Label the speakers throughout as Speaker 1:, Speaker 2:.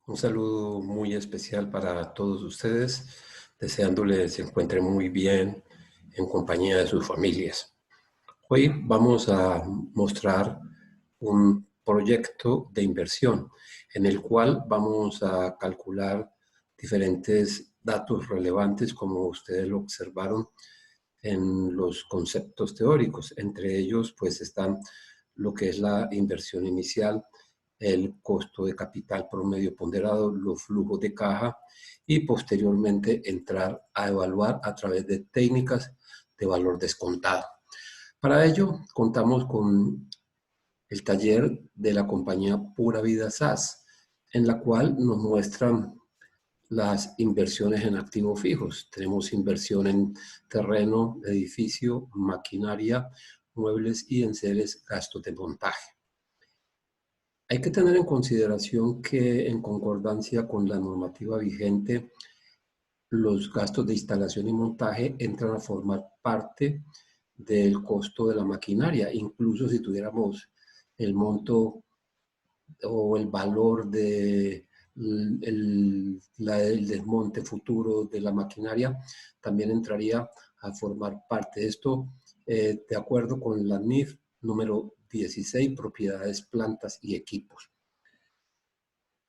Speaker 1: Un saludo muy especial para todos ustedes, deseándoles se encuentren muy bien en compañía de sus familias. Hoy vamos a mostrar un proyecto de inversión en el cual vamos a calcular diferentes datos relevantes, como ustedes lo observaron en los conceptos teóricos. Entre ellos, pues están lo que es la inversión inicial, el costo de capital promedio ponderado, los flujos de caja y posteriormente entrar a evaluar a través de técnicas de valor descontado. Para ello, contamos con el taller de la compañía Pura Vida SAS, en la cual nos muestran las inversiones en activos fijos. Tenemos inversión en terreno, edificio, maquinaria, muebles y enseres, gastos de montaje. Hay que tener en consideración que en concordancia con la normativa vigente, los gastos de instalación y montaje entran a formar parte del costo de la maquinaria, incluso si tuviéramos el monto o el valor de el desmonte futuro de la maquinaria, también entraría a formar parte de esto, de acuerdo con la NIF número 16, propiedades, plantas y equipos.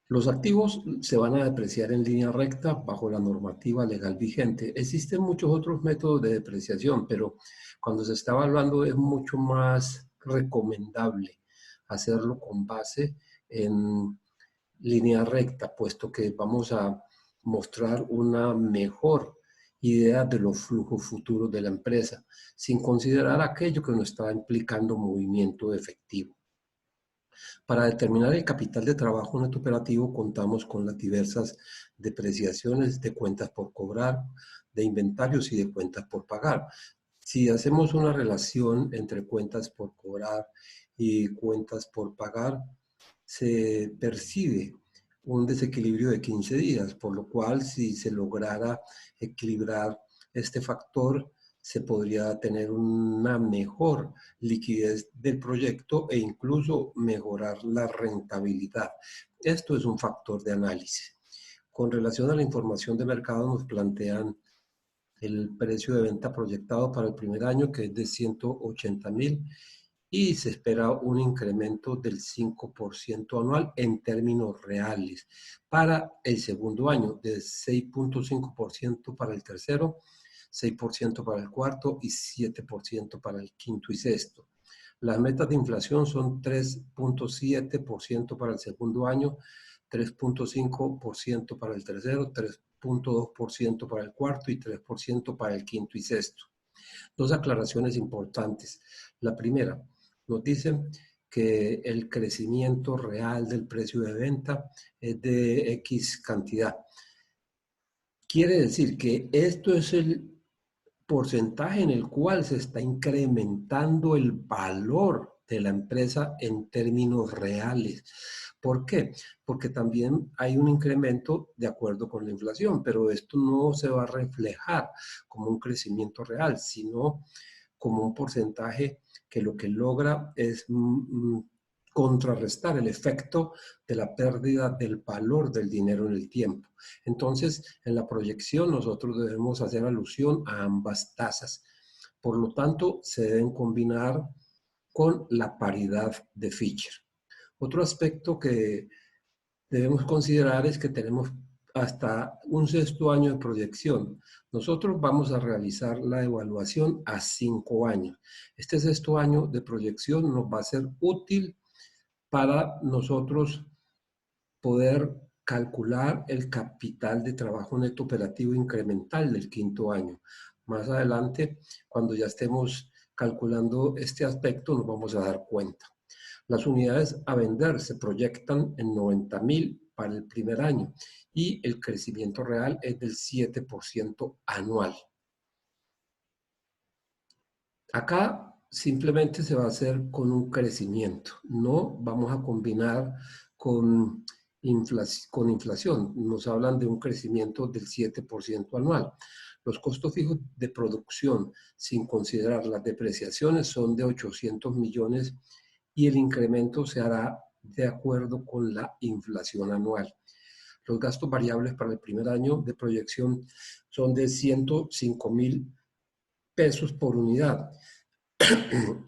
Speaker 1: Los activos se van a depreciar en línea recta bajo la normativa legal vigente. Existen muchos otros métodos de depreciación, pero cuando se está evaluando es mucho más recomendable hacerlo con base en línea recta, puesto que vamos a mostrar una mejor idea de los flujos futuros de la empresa, sin considerar aquello que nos está implicando movimiento efectivo. Para determinar el capital de trabajo neto operativo contamos con las diversas depreciaciones de cuentas por cobrar, de inventarios y de cuentas por pagar. Si hacemos una relación entre cuentas por cobrar y cuentas por pagar, se percibe un desequilibrio de 15 días, por lo cual si se lograra equilibrar este factor, se podría tener una mejor liquidez del proyecto e incluso mejorar la rentabilidad. Esto es un factor de análisis. Con relación a la información de mercado, nos plantean el precio de venta proyectado para el primer año, que es de 180,000, y se espera un incremento del 5% anual en términos reales. Para el segundo año, de 6.5% para el tercero, 6% para el cuarto y 7% para el quinto y sexto. Las metas de inflación son 3.7% para el segundo año, 3.5% para el tercero, 3.2% para el cuarto y 3% para el quinto y sexto. Dos aclaraciones importantes. La primera, nos dicen que el crecimiento real del precio de venta es de X cantidad. Quiere decir que esto es el porcentaje en el cual se está incrementando el valor de la empresa en términos reales. ¿Por qué? Porque también hay un incremento de acuerdo con la inflación, pero esto no se va a reflejar como un crecimiento real, sino como un porcentaje que lo que logra es contrarrestar el efecto de la pérdida del valor del dinero en el tiempo. Entonces, en la proyección nosotros debemos hacer alusión a ambas tasas. Por lo tanto, se deben combinar con la paridad de Fisher. Otro aspecto que debemos considerar es que tenemos hasta un sexto año de proyección. Nosotros vamos a realizar la evaluación a 5 años. Este sexto año de proyección nos va a ser útil para nosotros poder calcular el capital de trabajo neto operativo incremental del quinto año. Más adelante, cuando ya estemos calculando este aspecto, nos vamos a dar cuenta. Las unidades a vender se proyectan en 90,000 para el primer año y el crecimiento real es del 7% anual. Acá simplemente se va a hacer con un crecimiento, no vamos a combinar con inflación. Nos hablan de un crecimiento del 7% anual. Los costos fijos de producción, sin considerar las depreciaciones, son de 800 millones y el incremento se hará de acuerdo con la inflación anual. Los gastos variables para el primer año de proyección son de 105.000 pesos por unidad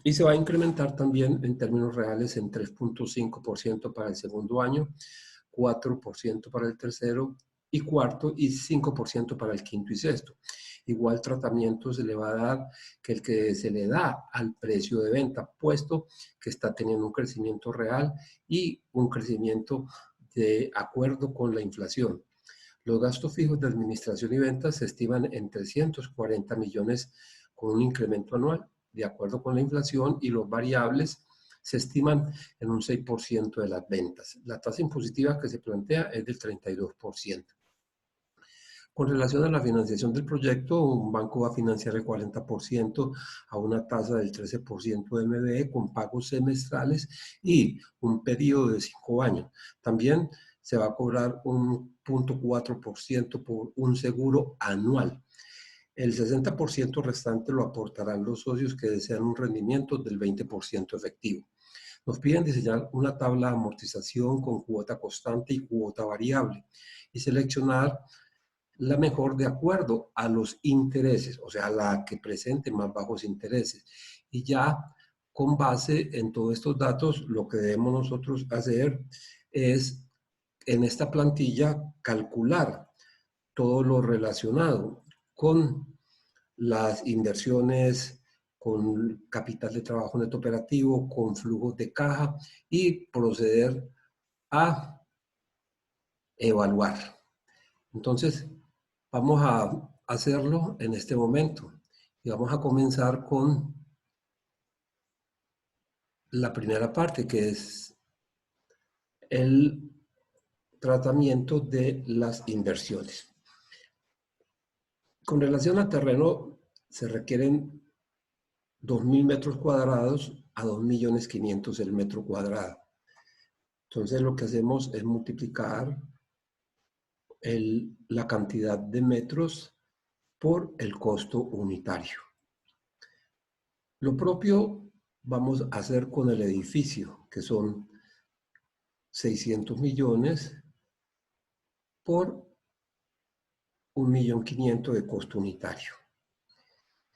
Speaker 1: y se va a incrementar también en términos reales en 3.5% para el segundo año, 4% para el tercero y cuarto y 5% para el quinto y sexto. Igual tratamiento se le va a dar que el que se le da al precio de venta, puesto que está teniendo un crecimiento real y un crecimiento de acuerdo con la inflación. Los gastos fijos de administración y ventas se estiman en 340 millones con un incremento anual de acuerdo con la inflación, y los variables se estiman en un 6% de las ventas. La tasa impositiva que se plantea es del 32%. Con relación a la financiación del proyecto, un banco va a financiar el 40% a una tasa del 13% de MBE con pagos semestrales y un periodo de 5 años. También se va a cobrar un 0.4% por un seguro anual. El 60% restante lo aportarán los socios que desean un rendimiento del 20% efectivo. Nos piden diseñar una tabla de amortización con cuota constante y cuota variable y seleccionar la mejor de acuerdo a los intereses, o sea, la que presente más bajos intereses. Y ya con base en todos estos datos, lo que debemos nosotros hacer es en esta plantilla calcular todo lo relacionado con las inversiones, con capital de trabajo neto operativo, con flujos de caja y proceder a evaluar. Entonces, vamos a hacerlo en este momento y vamos a comenzar con la primera parte, que es el tratamiento de las inversiones. Con relación al terreno, se requieren 2.000 metros cuadrados a 2.500.000 el metro cuadrado. Entonces lo que hacemos es multiplicar la cantidad de metros por el costo unitario. Lo propio vamos a hacer con el edificio, que son 600 millones por 1.500.000 de costo unitario.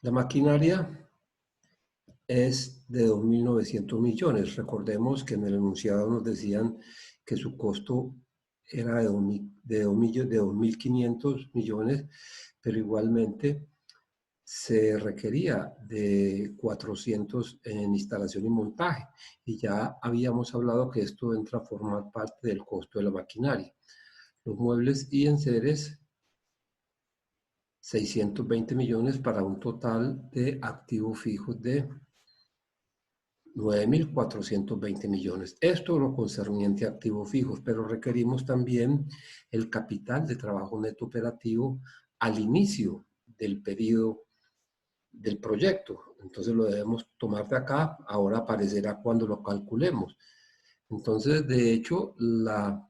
Speaker 1: La maquinaria es de 2.900 millones. Recordemos que en el enunciado nos decían que su costo era de 2.500 millones, pero igualmente se requería de 400 en instalación y montaje. Y ya habíamos hablado que esto entra a formar parte del costo de la maquinaria. Los muebles y enseres, 620 millones para un total de activos fijos de 9.420 millones. Esto lo concerniente a activos fijos, pero requerimos también el capital de trabajo neto operativo al inicio del periodo del proyecto. Entonces lo debemos tomar de acá, ahora aparecerá cuando lo calculemos. Entonces, de hecho, la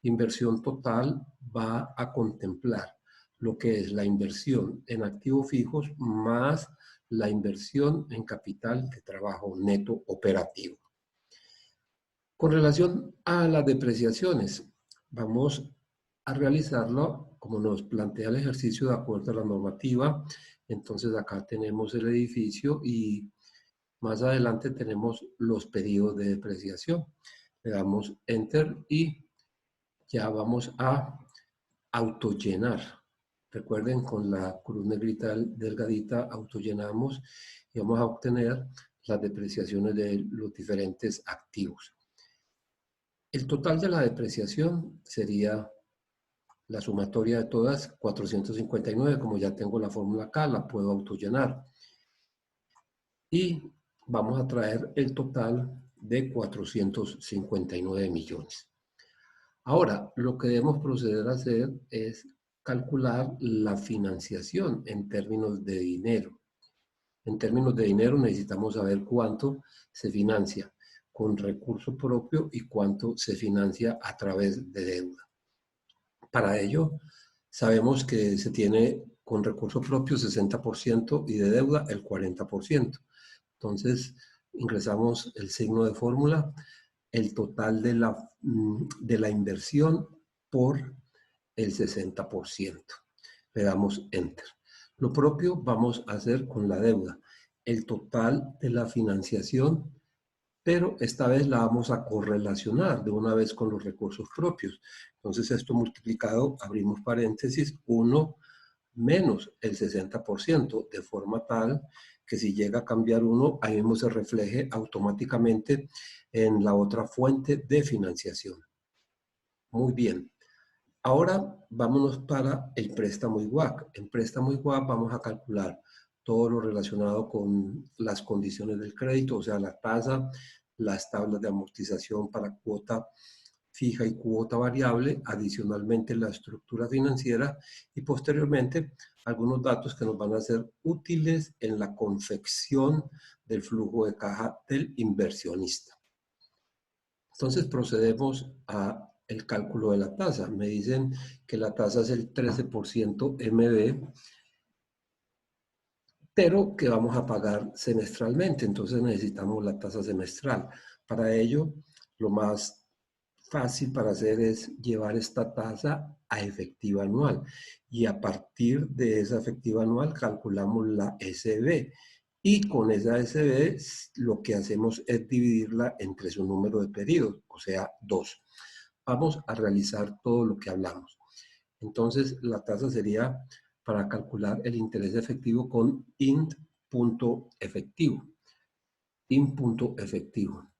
Speaker 1: inversión total va a contemplar lo que es la inversión en activos fijos más la inversión en capital de trabajo neto operativo. Con relación a las depreciaciones, vamos a realizarlo como nos plantea el ejercicio de acuerdo a la normativa. Entonces acá tenemos el edificio y más adelante tenemos los periodos de depreciación. Le damos Enter y ya vamos a autollenar. Recuerden, con la cruz negrita delgadita autollenamos y vamos a obtener las depreciaciones de los diferentes activos. El total de la depreciación sería la sumatoria de todas, 459, como ya tengo la fórmula acá, la puedo autollenar. Y vamos a traer el total de 459 millones. Ahora, lo que debemos proceder a hacer es calcular la financiación en términos de dinero. En términos de dinero necesitamos saber cuánto se financia con recurso propio y cuánto se financia a través de deuda. Para ello, sabemos que se tiene con recurso propio 60% y de deuda el 40%. Entonces, ingresamos el signo de fórmula, el total de la inversión por el 60%. Le damos Enter. Lo propio vamos a hacer con la deuda. El total de la financiación, pero esta vez la vamos a correlacionar de una vez con los recursos propios. Entonces esto multiplicado, abrimos paréntesis, 1 menos el 60%, de forma tal que si llega a cambiar 1, ahí mismo se refleje automáticamente en la otra fuente de financiación. Muy bien. Ahora vámonos para el préstamo IWAC. En préstamo IWAC vamos a calcular todo lo relacionado con las condiciones del crédito, o sea, la tasa, las tablas de amortización para cuota fija y cuota variable, adicionalmente la estructura financiera y posteriormente algunos datos que nos van a ser útiles en la confección del flujo de caja del inversionista. Entonces procedemos a el cálculo de la tasa. Me dicen que la tasa es el 13% MB, pero que vamos a pagar semestralmente. Entonces necesitamos la tasa semestral. Para ello, lo más fácil para hacer es llevar esta tasa a efectiva anual. Y a partir de esa efectiva anual calculamos la SB. Y con esa SB lo que hacemos es dividirla entre su número de periodos, o sea, 2. Vamos a realizar todo lo que hablamos. Entonces, la tasa sería para calcular el interés efectivo con int.efectivo. int.efectivo.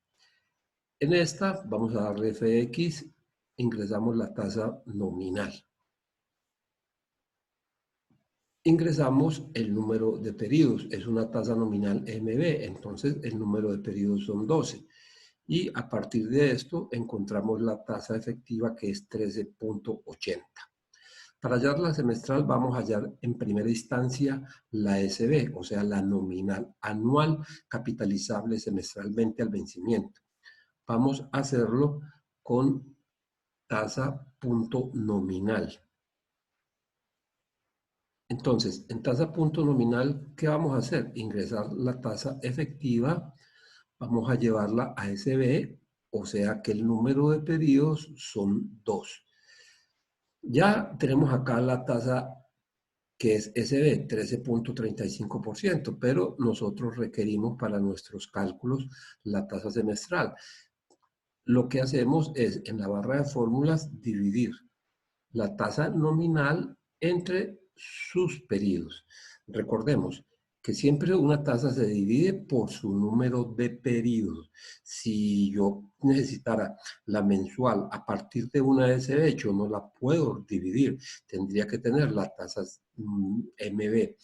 Speaker 1: En esta vamos a darle FX, ingresamos la tasa nominal. Ingresamos el número de periodos, es una tasa nominal MB, entonces el número de periodos son 12. Y a partir de esto encontramos la tasa efectiva que es 13.80. Para hallar la semestral vamos a hallar en primera instancia la SB, o sea, la nominal anual capitalizable semestralmente al vencimiento. Vamos a hacerlo con tasa punto nominal. Entonces, en tasa punto nominal, ¿qué vamos a hacer? Ingresar la tasa efectiva, vamos a llevarla a SB, o sea que el número de periodos son 2. Ya tenemos acá la tasa que es SB, 13.35%, pero nosotros requerimos para nuestros cálculos la tasa semestral. Lo que hacemos es, en la barra de fórmulas, dividir la tasa nominal entre sus periodos. Recordemos que siempre una tasa se divide por su número de periodos. Si yo necesitara la mensual a partir de una SB, yo no la puedo dividir. Tendría que tener la tasa MB.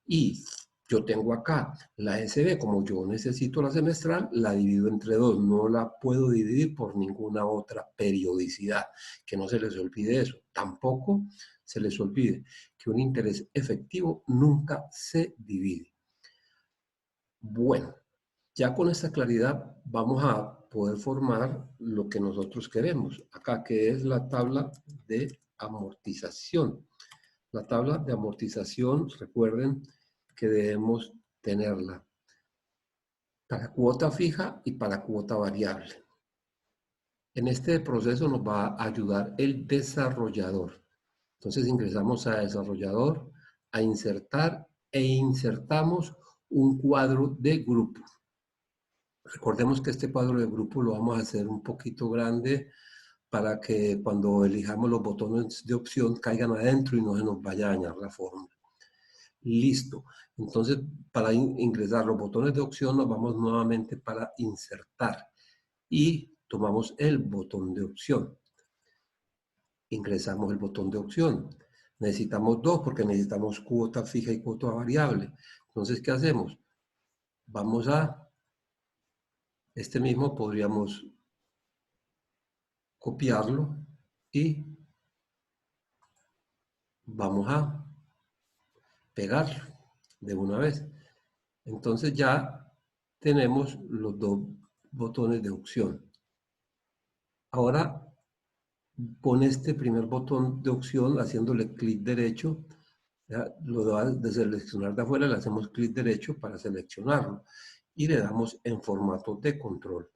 Speaker 1: Y yo tengo acá la SB, como yo necesito la semestral, la divido entre 2. No la puedo dividir por ninguna otra periodicidad. Que no se les olvide eso. Tampoco se les olvide que un interés efectivo nunca se divide. Bueno, ya con esta claridad vamos a poder formar lo que nosotros queremos. Acá, que es la tabla de amortización. La tabla de amortización, recuerden que debemos tenerla para cuota fija y para cuota variable. En este proceso nos va a ayudar el desarrollador. Entonces ingresamos a desarrollador, a insertar e insertamos un cuadro de grupo. Recordemos que este cuadro de grupo lo vamos a hacer un poquito grande para que cuando elijamos los botones de opción caigan adentro y no se nos vaya a dañar la fórmula. Listo. Entonces, para ingresar los botones de opción, nos vamos nuevamente para insertar y tomamos el botón de opción. Ingresamos el botón de opción. Necesitamos 2 porque necesitamos cuota fija y cuota variable. Entonces, ¿qué hacemos? Vamos a este mismo, podríamos copiarlo y vamos a pegarlo de una vez. Entonces ya tenemos los 2 botones de opción. Ahora, con este primer botón de opción, haciéndole clic derecho, ya lo de seleccionar de afuera, le hacemos clic derecho para seleccionarlo y le damos en formato de control.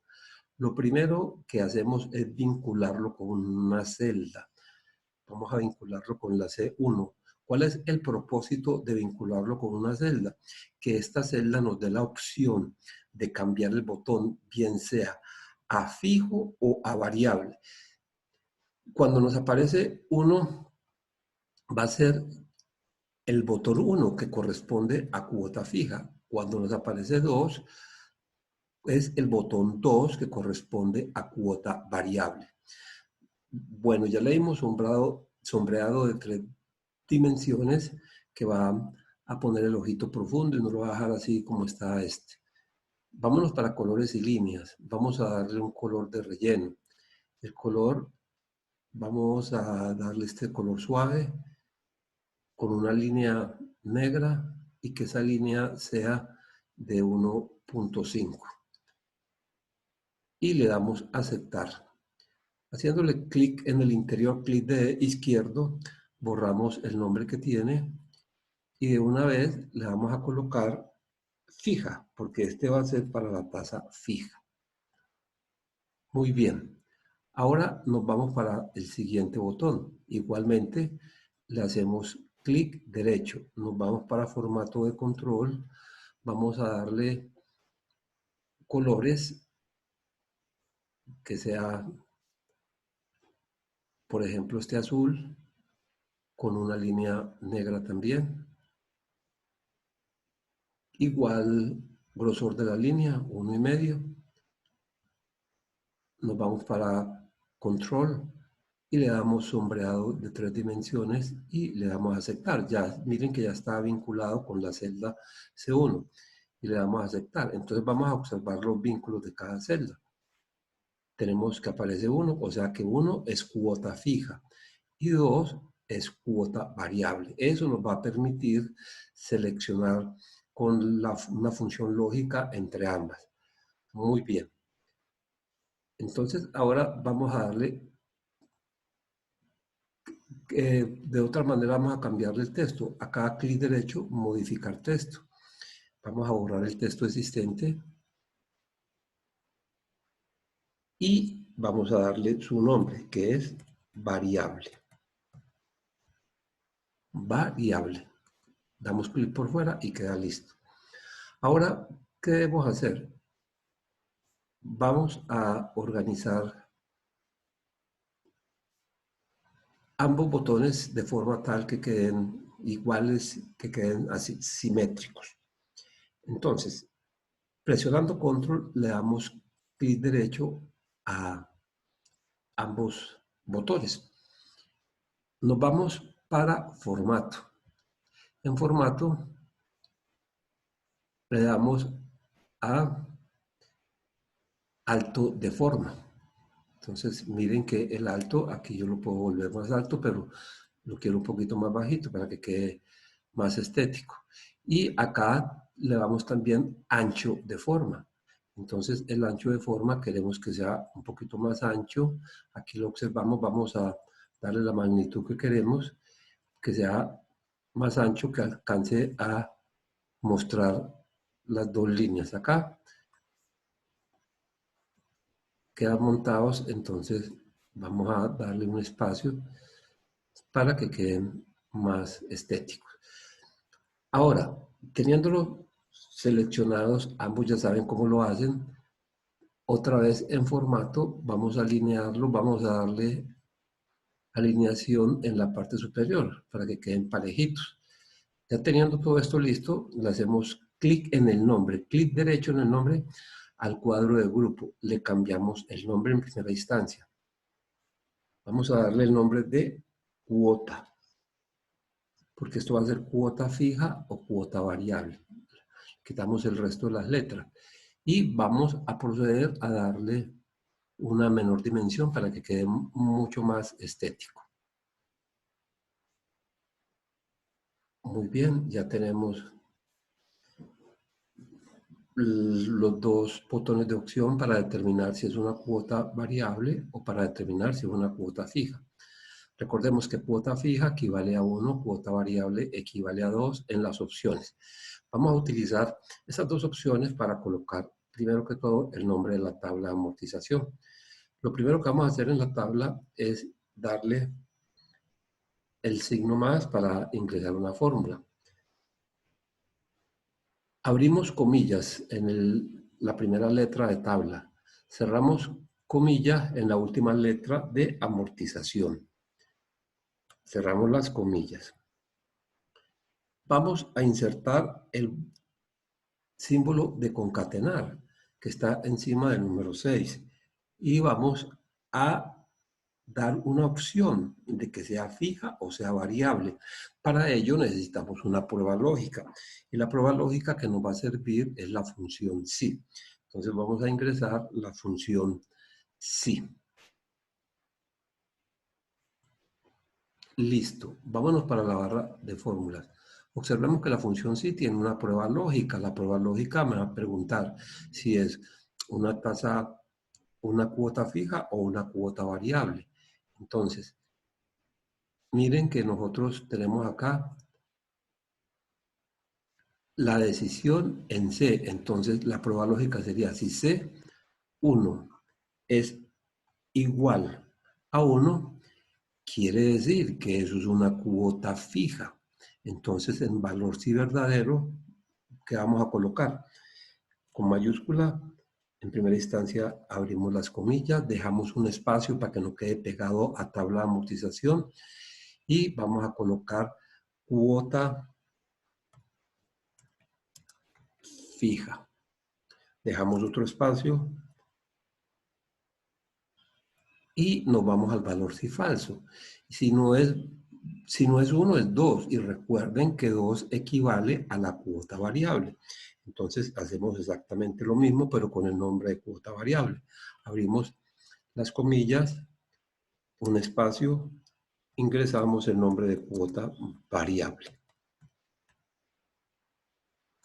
Speaker 1: Lo primero que hacemos es vincularlo con una celda. Vamos a vincularlo con la C1. ¿Cuál es el propósito de vincularlo con una celda? Que esta celda nos dé la opción de cambiar el botón, bien sea a fijo o a variable. Cuando nos aparece 1, va a ser el botón 1 que corresponde a cuota fija. Cuando nos aparece 2, es el botón 2 que corresponde a cuota variable. Bueno, ya le hemos sombreado de 3 dimensiones que va a poner el ojito profundo y no lo va a dejar así como está este. Vámonos para colores y líneas. Vamos a darle un color de relleno. El color, vamos a darle este color suave con una línea negra y que esa línea sea de 1.5. Y le damos a aceptar. Haciéndole clic en el interior, clic de izquierdo, borramos el nombre que tiene y de una vez le vamos a colocar fija, porque este va a ser para la tasa fija. Muy bien. Ahora nos vamos para el siguiente botón. Igualmente le hacemos clic derecho. Nos vamos para formato de control. Vamos a darle colores que sea, por ejemplo, este azul con una línea negra también. Igual grosor de la línea, 1,5. Nos vamos para control y le damos sombreado de 3 dimensiones y le damos a aceptar. Ya miren que ya está vinculado con la celda C1 y le damos a aceptar. Entonces vamos a observar los vínculos de cada celda. Tenemos que aparece 1, o sea que 1 es cuota fija y 2 es cuota variable. Eso nos va a permitir seleccionar con una función lógica entre ambas. Muy bien. Entonces ahora vamos a darle, de otra manera vamos a cambiarle el texto. Acá clic derecho, modificar texto. Vamos a borrar el texto existente y vamos a darle su nombre, que es variable. Variable. Damos clic por fuera y queda listo. Ahora, ¿qué debemos hacer? Vamos a organizar ambos botones de forma tal que queden iguales, que queden así simétricos. Entonces, presionando control le damos clic derecho a ambos botones. Nos vamos para formato. En formato le damos a alto de forma. Entonces miren que el alto, aquí yo lo puedo volver más alto, pero lo quiero un poquito más bajito para que quede más estético. Y acá le damos también ancho de forma. Entonces el ancho de forma queremos que sea un poquito más ancho. Aquí lo observamos, vamos a darle la magnitud que queremos, que sea más ancho, que alcance a mostrar las dos líneas acá. Quedan montados, entonces vamos a darle un espacio para que queden más estéticos. Ahora, teniéndolos seleccionados, ambos ya saben cómo lo hacen. Otra vez en formato, vamos a alinearlo, vamos a darle alineación en la parte superior para que queden parejitos. Ya teniendo todo esto listo, le hacemos clic en el nombre, clic derecho en el nombre al cuadro de grupo. Le cambiamos el nombre en primera instancia. Vamos a darle el nombre de cuota, porque esto va a ser cuota fija o cuota variable. Quitamos el resto de las letras y vamos a proceder a darle una menor dimensión para que quede mucho más estético. Muy bien, ya tenemos los dos botones de opción para determinar si es una cuota variable o para determinar si es una cuota fija. Recordemos que cuota fija equivale a 1, cuota variable equivale a 2 en las opciones. Vamos a utilizar esas dos opciones para colocar, primero que todo, el nombre de la tabla de amortización. Lo primero que vamos a hacer en la tabla es darle el signo más para ingresar una fórmula. Abrimos comillas en la primera letra de tabla. Cerramos comillas en la última letra de amortización. Cerramos las comillas. Vamos a insertar el símbolo de concatenar que está encima del número 6 y vamos a dar una opción de que sea fija o sea variable. Para ello necesitamos una prueba lógica y la prueba lógica que nos va a servir es la función si. Entonces vamos a ingresar la función si. Listo, vámonos para la barra de fórmulas. Observemos que la función sí tiene una prueba lógica. La prueba lógica me va a preguntar si es una tasa, una cuota fija o una cuota variable. Entonces, miren que nosotros tenemos acá la decisión en C. Entonces, la prueba lógica sería si C1 es igual a 1, quiere decir que eso es una cuota fija. Entonces, en valor sí verdadero, ¿qué vamos a colocar? Con mayúscula, en primera instancia abrimos las comillas, dejamos un espacio para que no quede pegado a tabla de amortización y vamos a colocar cuota fija. Dejamos otro espacio y nos vamos al valor si falso. Si no es 1, es 2. Y recuerden que 2 equivale a la cuota variable. Entonces hacemos exactamente lo mismo, pero con el nombre de cuota variable. Abrimos las comillas, un espacio, ingresamos el nombre de cuota variable.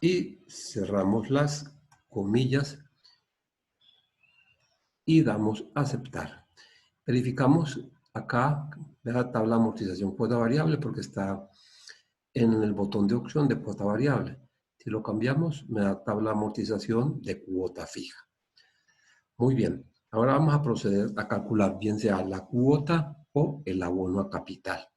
Speaker 1: Y cerramos las comillas y damos a aceptar. Verificamos acá la tabla de amortización cuota variable porque está en el botón de opción de cuota variable. Si lo cambiamos, me da tabla de amortización de cuota fija. Muy bien, ahora vamos a proceder a calcular bien sea la cuota o el abono a capital.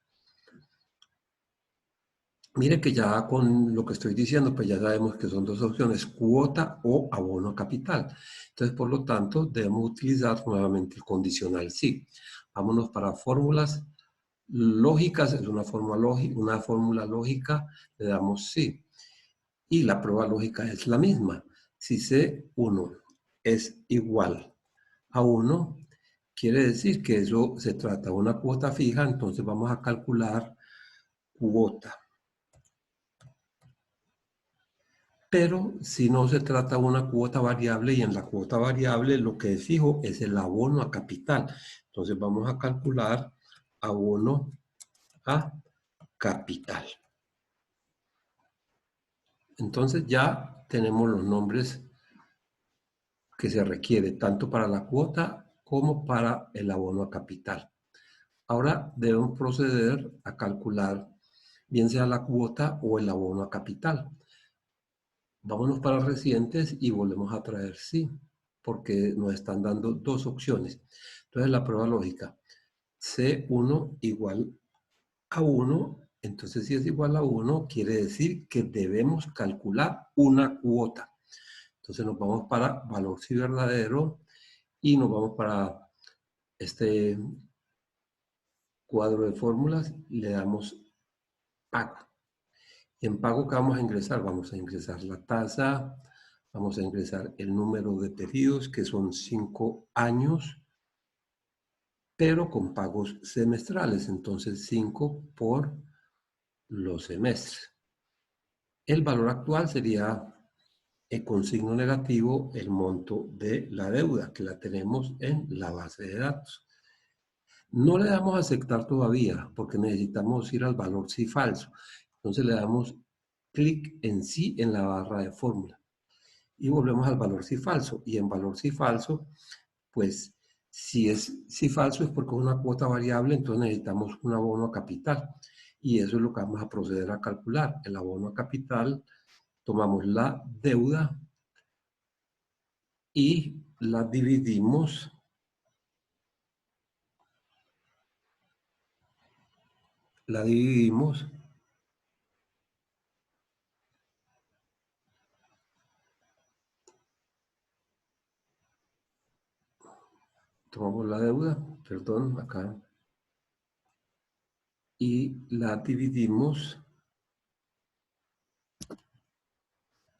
Speaker 1: Mire que ya con lo que estoy diciendo, pues ya sabemos que son dos opciones, cuota o abono a capital. Entonces, por lo tanto, debemos utilizar nuevamente el condicional sí. Vámonos para fórmulas lógicas, es una fórmula lógica, le damos sí. Y la prueba lógica es la misma. Si C1 es igual a 1, quiere decir que eso se trata de una cuota fija, entonces vamos a calcular cuota. Pero si no se trata de una cuota variable y en la cuota variable lo que es fijo es el abono a capital. Entonces vamos a calcular abono a capital. Entonces ya tenemos los nombres que se requiere tanto para la cuota como para el abono a capital. Ahora debemos proceder a calcular bien sea la cuota o el abono a capital. Vámonos para recientes y volvemos a traer sí, porque nos están dando dos opciones. Entonces la prueba lógica, C1 igual a 1, entonces si es igual a 1, quiere decir que debemos calcular una cuota. Entonces nos vamos para valor sí verdadero y nos vamos para este cuadro de fórmulas y le damos pago. En pago, ¿qué vamos a ingresar? Vamos a ingresar la tasa, vamos a ingresar el número de pedidos, que son 5 años, pero con pagos semestrales. Entonces, 5 por los semestres. El valor actual sería con signo negativo el monto de la deuda, que la tenemos en la base de datos. No le damos a aceptar todavía, porque necesitamos ir al valor sí falso. Entonces le damos clic en sí en la barra de fórmula. Y volvemos al valor sí falso. Y en valor sí falso, pues si es sí falso es porque es una cuota variable, entonces necesitamos un abono a capital. Y eso es lo que vamos a proceder a calcular. El abono a capital, tomamos la deuda y la dividimos la dividimos. Tomamos la deuda, perdón, acá. Y la dividimos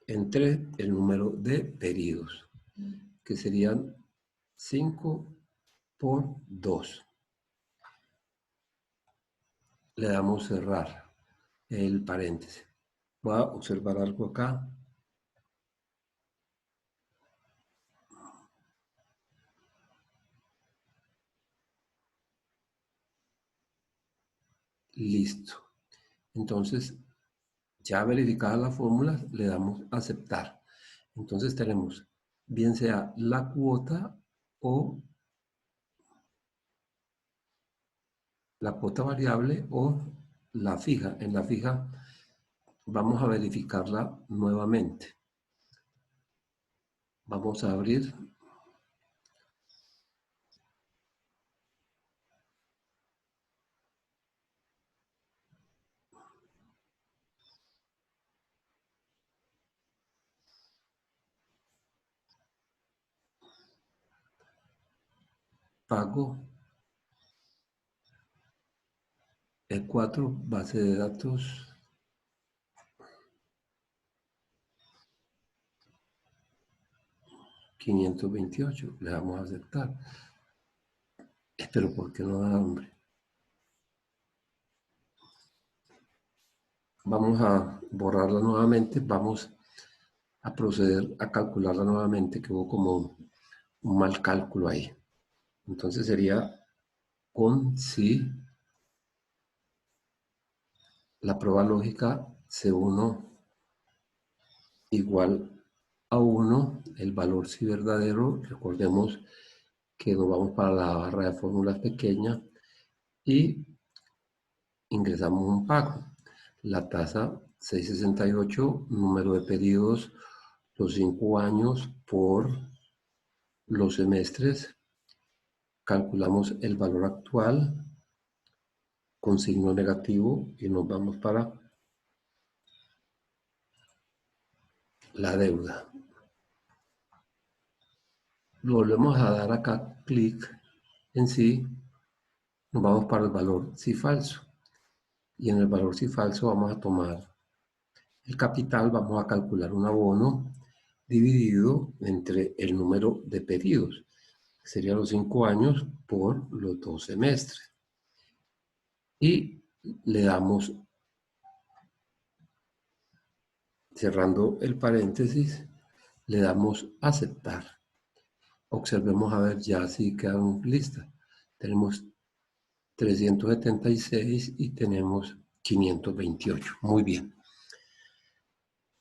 Speaker 1: entre el número de pedidos, que serían 5 por 2. Le damos cerrar el paréntesis. Voy a observar algo acá. Listo. Entonces, ya verificada la fórmula, le damos aceptar. Entonces tenemos, bien sea la cuota o la cuota variable o la fija. En la fija vamos a verificarla nuevamente. Vamos a abrir pago E4, base de datos 528. Le damos a aceptar. Pero ¿por qué no da hambre? Vamos a borrarla nuevamente. Vamos a proceder a calcularla nuevamente, que hubo como un mal cálculo ahí. Entonces sería con si la prueba lógica C1 igual a 1, el valor si verdadero, recordemos que nos vamos para la barra de fórmulas pequeña y ingresamos un pago. La tasa 668, número de pedidos, los 5 años por los semestres, calculamos el valor actual con signo negativo y nos vamos para la deuda. Volvemos a dar acá clic en sí, nos vamos para el valor si falso. Y en el valor si falso vamos a tomar el capital, vamos a calcular un abono dividido entre el número de pedidos. Serían los 5 años por los 2 semestres. Y le damos, cerrando el paréntesis, le damos aceptar. Observemos a ver ya si quedan listas. Tenemos 376 y tenemos 528. Muy bien.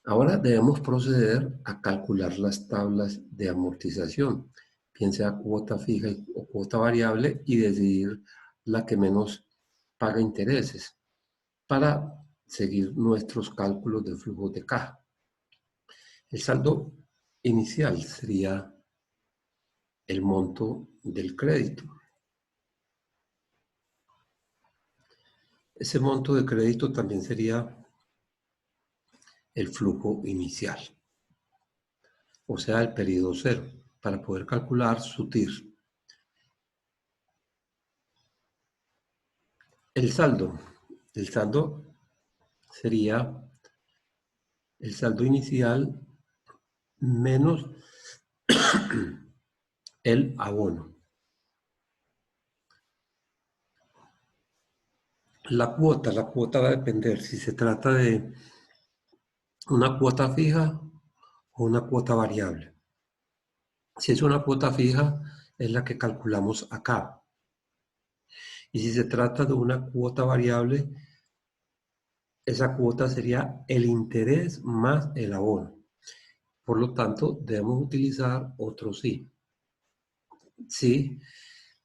Speaker 1: Ahora debemos proceder a calcular las tablas de amortización, bien sea cuota fija o cuota variable, y decidir la que menos paga intereses para seguir nuestros cálculos de flujo de caja. El saldo inicial sería el monto del crédito. Ese monto de crédito también sería el flujo inicial, o sea, el periodo cero, para poder calcular su TIR. El saldo sería el saldo inicial menos el abono. La cuota va a depender si se trata de una cuota fija o una cuota variable. Si es una cuota fija, es la que calculamos acá. Y si se trata de una cuota variable, esa cuota sería el interés más el abono. Por lo tanto, debemos utilizar otro sí. Sí,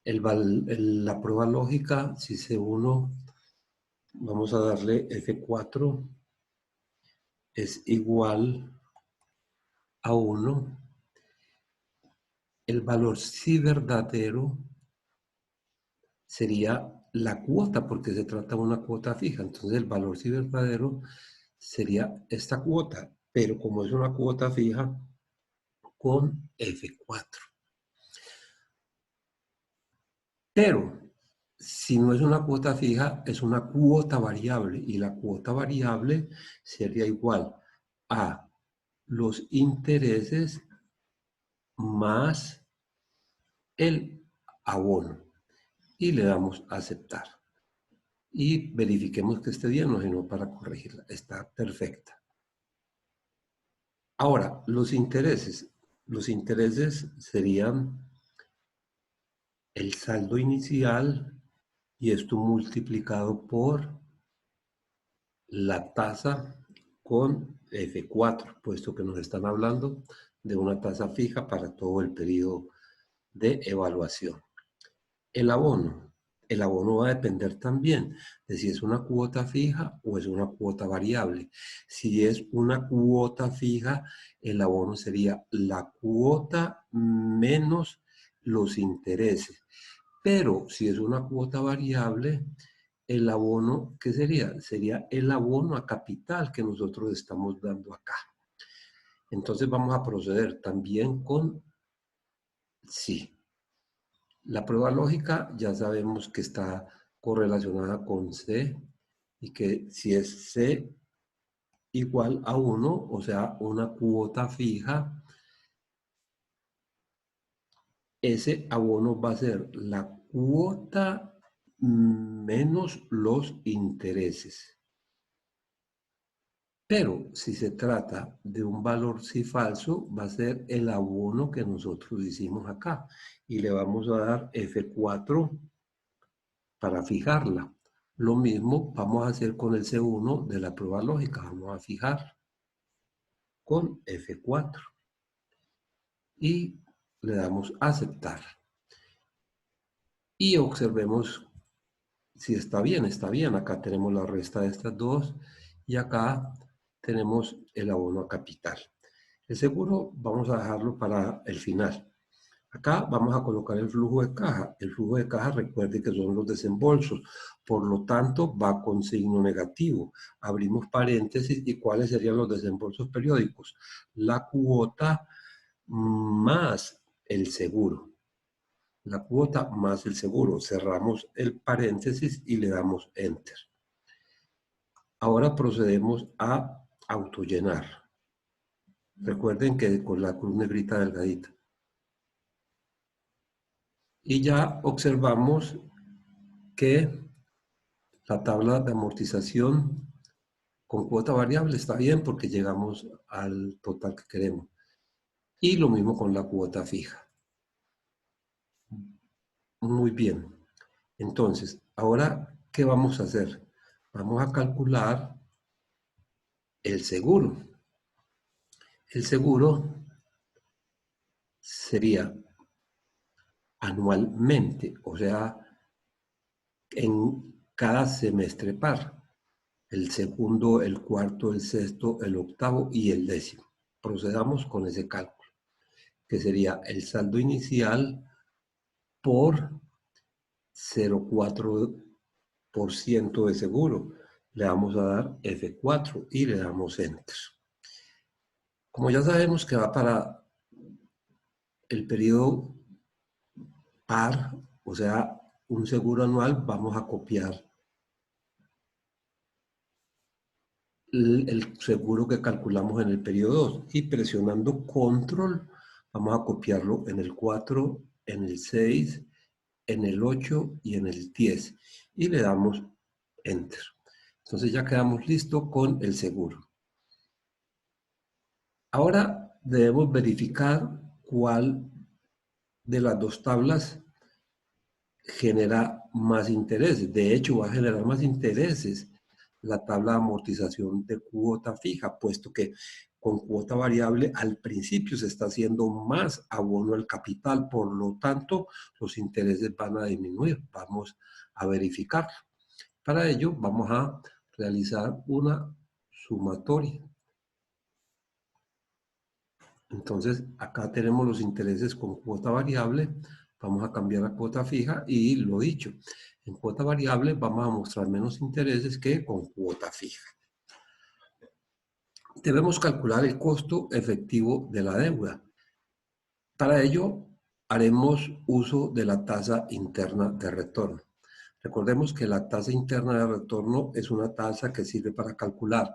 Speaker 1: la prueba lógica, si C1, vamos a darle F4, es igual a 1. El valor sí verdadero sería la cuota, porque se trata de una cuota fija. Entonces el valor sí verdadero sería esta cuota, pero como es una cuota fija, con F4. Pero si no es una cuota fija, es una cuota variable, y la cuota variable sería igual a los intereses más el abono. Y le damos a aceptar. Y verifiquemos que esté bien, no sino para corregirla. Está perfecta. Ahora, los intereses. Los intereses serían el saldo inicial y esto multiplicado por la tasa con F4, puesto que nos están hablando de una tasa fija para todo el periodo de evaluación. El abono. El abono va a depender también de si es una cuota fija o es una cuota variable. Si es una cuota fija, el abono sería la cuota menos los intereses. Pero si es una cuota variable, el abono, ¿qué sería? Sería el abono a capital que nosotros estamos dando acá. Entonces vamos a proceder también con sí. La prueba lógica ya sabemos que está correlacionada con C y que si es C igual a 1, o sea, una cuota fija, ese abono va a ser la cuota menos los intereses. Pero si se trata de un valor sí falso, va a ser el abono que nosotros hicimos acá. Y le vamos a dar F4 para fijarla. Lo mismo vamos a hacer con el C1 de la prueba lógica. Vamos a fijar con F4 y le damos a aceptar. Y observemos si está bien, está bien. Acá tenemos la resta de estas dos y acá tenemos el abono a capital. El seguro vamos a dejarlo para el final. Acá vamos a colocar el flujo de caja. El flujo de caja, recuerde que son los desembolsos. Por lo tanto, va con signo negativo. Abrimos paréntesis. ¿Y cuáles serían los desembolsos periódicos? La cuota más el seguro. La cuota más el seguro. Cerramos el paréntesis y le damos Enter. Ahora procedemos a autollenar. Recuerden que con la cruz negrita delgadita. Y ya observamos que la tabla de amortización con cuota variable está bien porque llegamos al total que queremos. Y lo mismo con la cuota fija. Muy bien. Entonces, ahora, ¿qué vamos a hacer? Vamos a calcular el seguro. El seguro sería anualmente, o sea, en cada semestre par. El segundo, el cuarto, el sexto, el octavo y el décimo. Procedamos con ese cálculo, que sería el saldo inicial por 0,4% de seguro. Le vamos a dar F4 y le damos Enter. Como ya sabemos que va para el periodo par, o sea, un seguro anual, vamos a copiar el seguro que calculamos en el periodo 2 y presionando control vamos a copiarlo en el 4, en el 6, en el 8 y en el 10 y le damos enter. Entonces ya quedamos listos con el seguro. Ahora debemos verificar cuál de las dos tablas genera más intereses. De hecho, va a generar más intereses la tabla de amortización de cuota fija, puesto que con cuota variable al principio se está haciendo más abono al capital, por lo tanto los intereses van a disminuir. Vamos a verificarlo. Para ello vamos a realizar una sumatoria. Entonces acá tenemos los intereses con cuota variable, vamos a cambiar a cuota fija y lo dicho, En cuota variable vamos a mostrar menos intereses que con cuota fija. Debemos calcular el costo efectivo de la deuda. Para ello, haremos uso de la tasa interna de retorno. Recordemos que la tasa interna de retorno es una tasa que sirve para calcular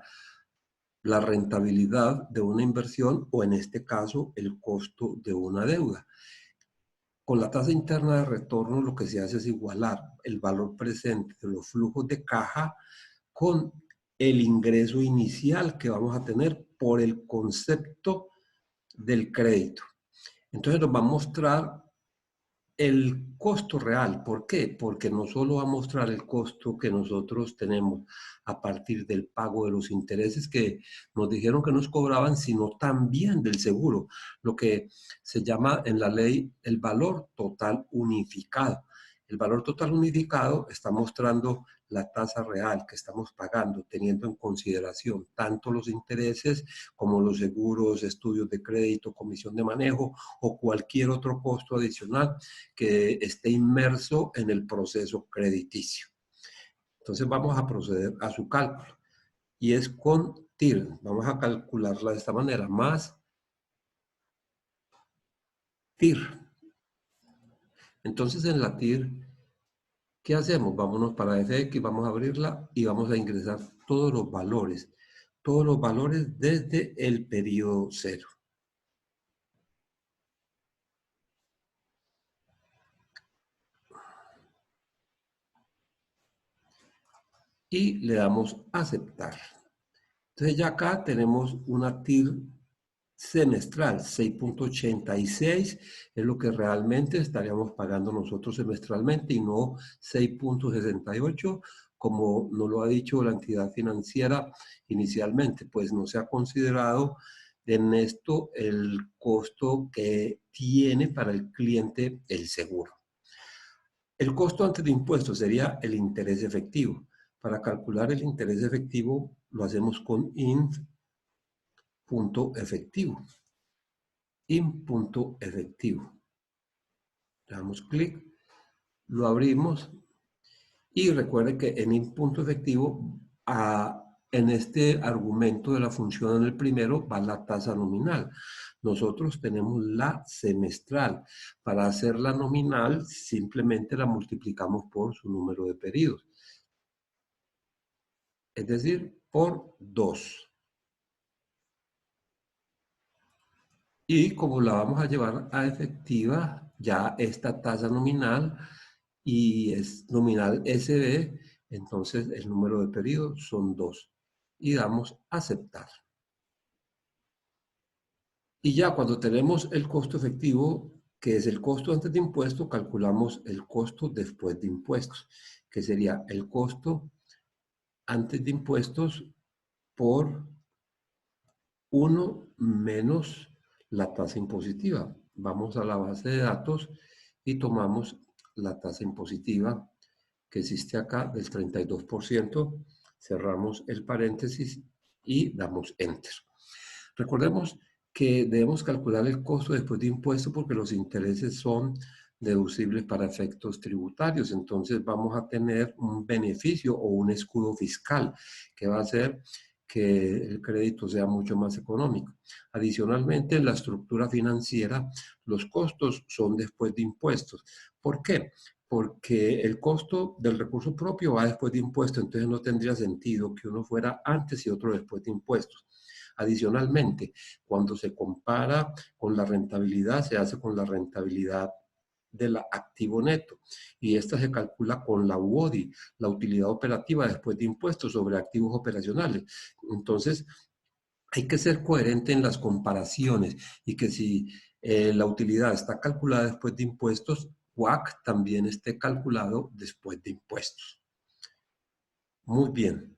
Speaker 1: la rentabilidad de una inversión o, en este caso, el costo de una deuda. Con la tasa interna de retorno lo que se hace es igualar el valor presente de los flujos de caja con el ingreso inicial que vamos a tener por el concepto del crédito. Entonces nos va a mostrar el costo real. ¿Por qué? Porque no solo va a mostrar el costo que nosotros tenemos a partir del pago de los intereses que nos dijeron que nos cobraban, sino también del seguro, lo que se llama en la ley el valor total unificado. El valor total unificado está mostrando la tasa real que estamos pagando, teniendo en consideración tanto los intereses como los seguros, estudios de crédito, comisión de manejo o cualquier otro costo adicional que esté inmerso en el proceso crediticio. Entonces vamos a proceder a su cálculo y es con TIR. Vamos a calcularla de esta manera, más TIR. Entonces en la TIR, ¿qué hacemos? Vámonos para FX, vamos a abrirla y vamos a ingresar todos los valores desde el periodo cero. Y le damos a aceptar. Entonces ya acá tenemos una TIR semestral, 6.86 es lo que realmente estaríamos pagando nosotros semestralmente y no 6.68 como nos lo ha dicho la entidad financiera inicialmente, pues no se ha considerado en esto el costo que tiene para el cliente el seguro. El costo antes de impuestos sería el interés efectivo. Para calcular el interés efectivo lo hacemos con int.efectivo. int.efectivo. Le damos clic, lo abrimos y recuerde que en int.efectivo en este argumento de la función en el primero va la tasa nominal. Nosotros tenemos la semestral. Para hacer la nominal simplemente la multiplicamos por su número de periodos. Es decir, por 2. Y como la vamos a llevar a efectiva, ya esta tasa nominal y es nominal SB, entonces el número de periodos son 2. Y damos aceptar. Y ya cuando tenemos el costo efectivo, que es el costo antes de impuestos, calculamos el costo después de impuestos, que sería el costo antes de impuestos por 1 menos la tasa impositiva. Vamos a la base de datos y tomamos la tasa impositiva que existe acá del 32%, cerramos el paréntesis y damos Enter. Recordemos que debemos calcular el costo después de impuestos porque los intereses son deducibles para efectos tributarios. Entonces vamos a tener un beneficio o un escudo fiscal que va a hacer que el crédito sea mucho más económico. Adicionalmente, en la estructura financiera, los costos son después de impuestos. ¿Por qué? Porque el costo del recurso propio va después de impuestos, entonces no tendría sentido que uno fuera antes y otro después de impuestos. Adicionalmente, cuando se compara con la rentabilidad, se hace con la rentabilidad del activo neto y esta se calcula con la UODI, la utilidad operativa después de impuestos sobre activos operacionales. Entonces, hay que ser coherente en las comparaciones y que si la utilidad está calculada después de impuestos, WACC también esté calculado después de impuestos. Muy bien.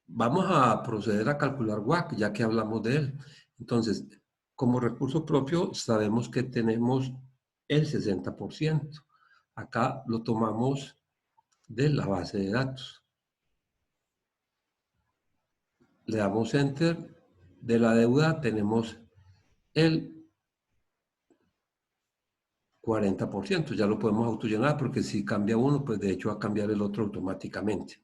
Speaker 1: Vamos a proceder a calcular WACC, ya que hablamos de él. Entonces, como recurso propio, sabemos que tenemos el 60%. Acá lo tomamos de la base de datos. Le damos Enter. De la deuda tenemos el 40%. Ya lo podemos autollenar porque si cambia uno, pues de hecho va a cambiar el otro automáticamente.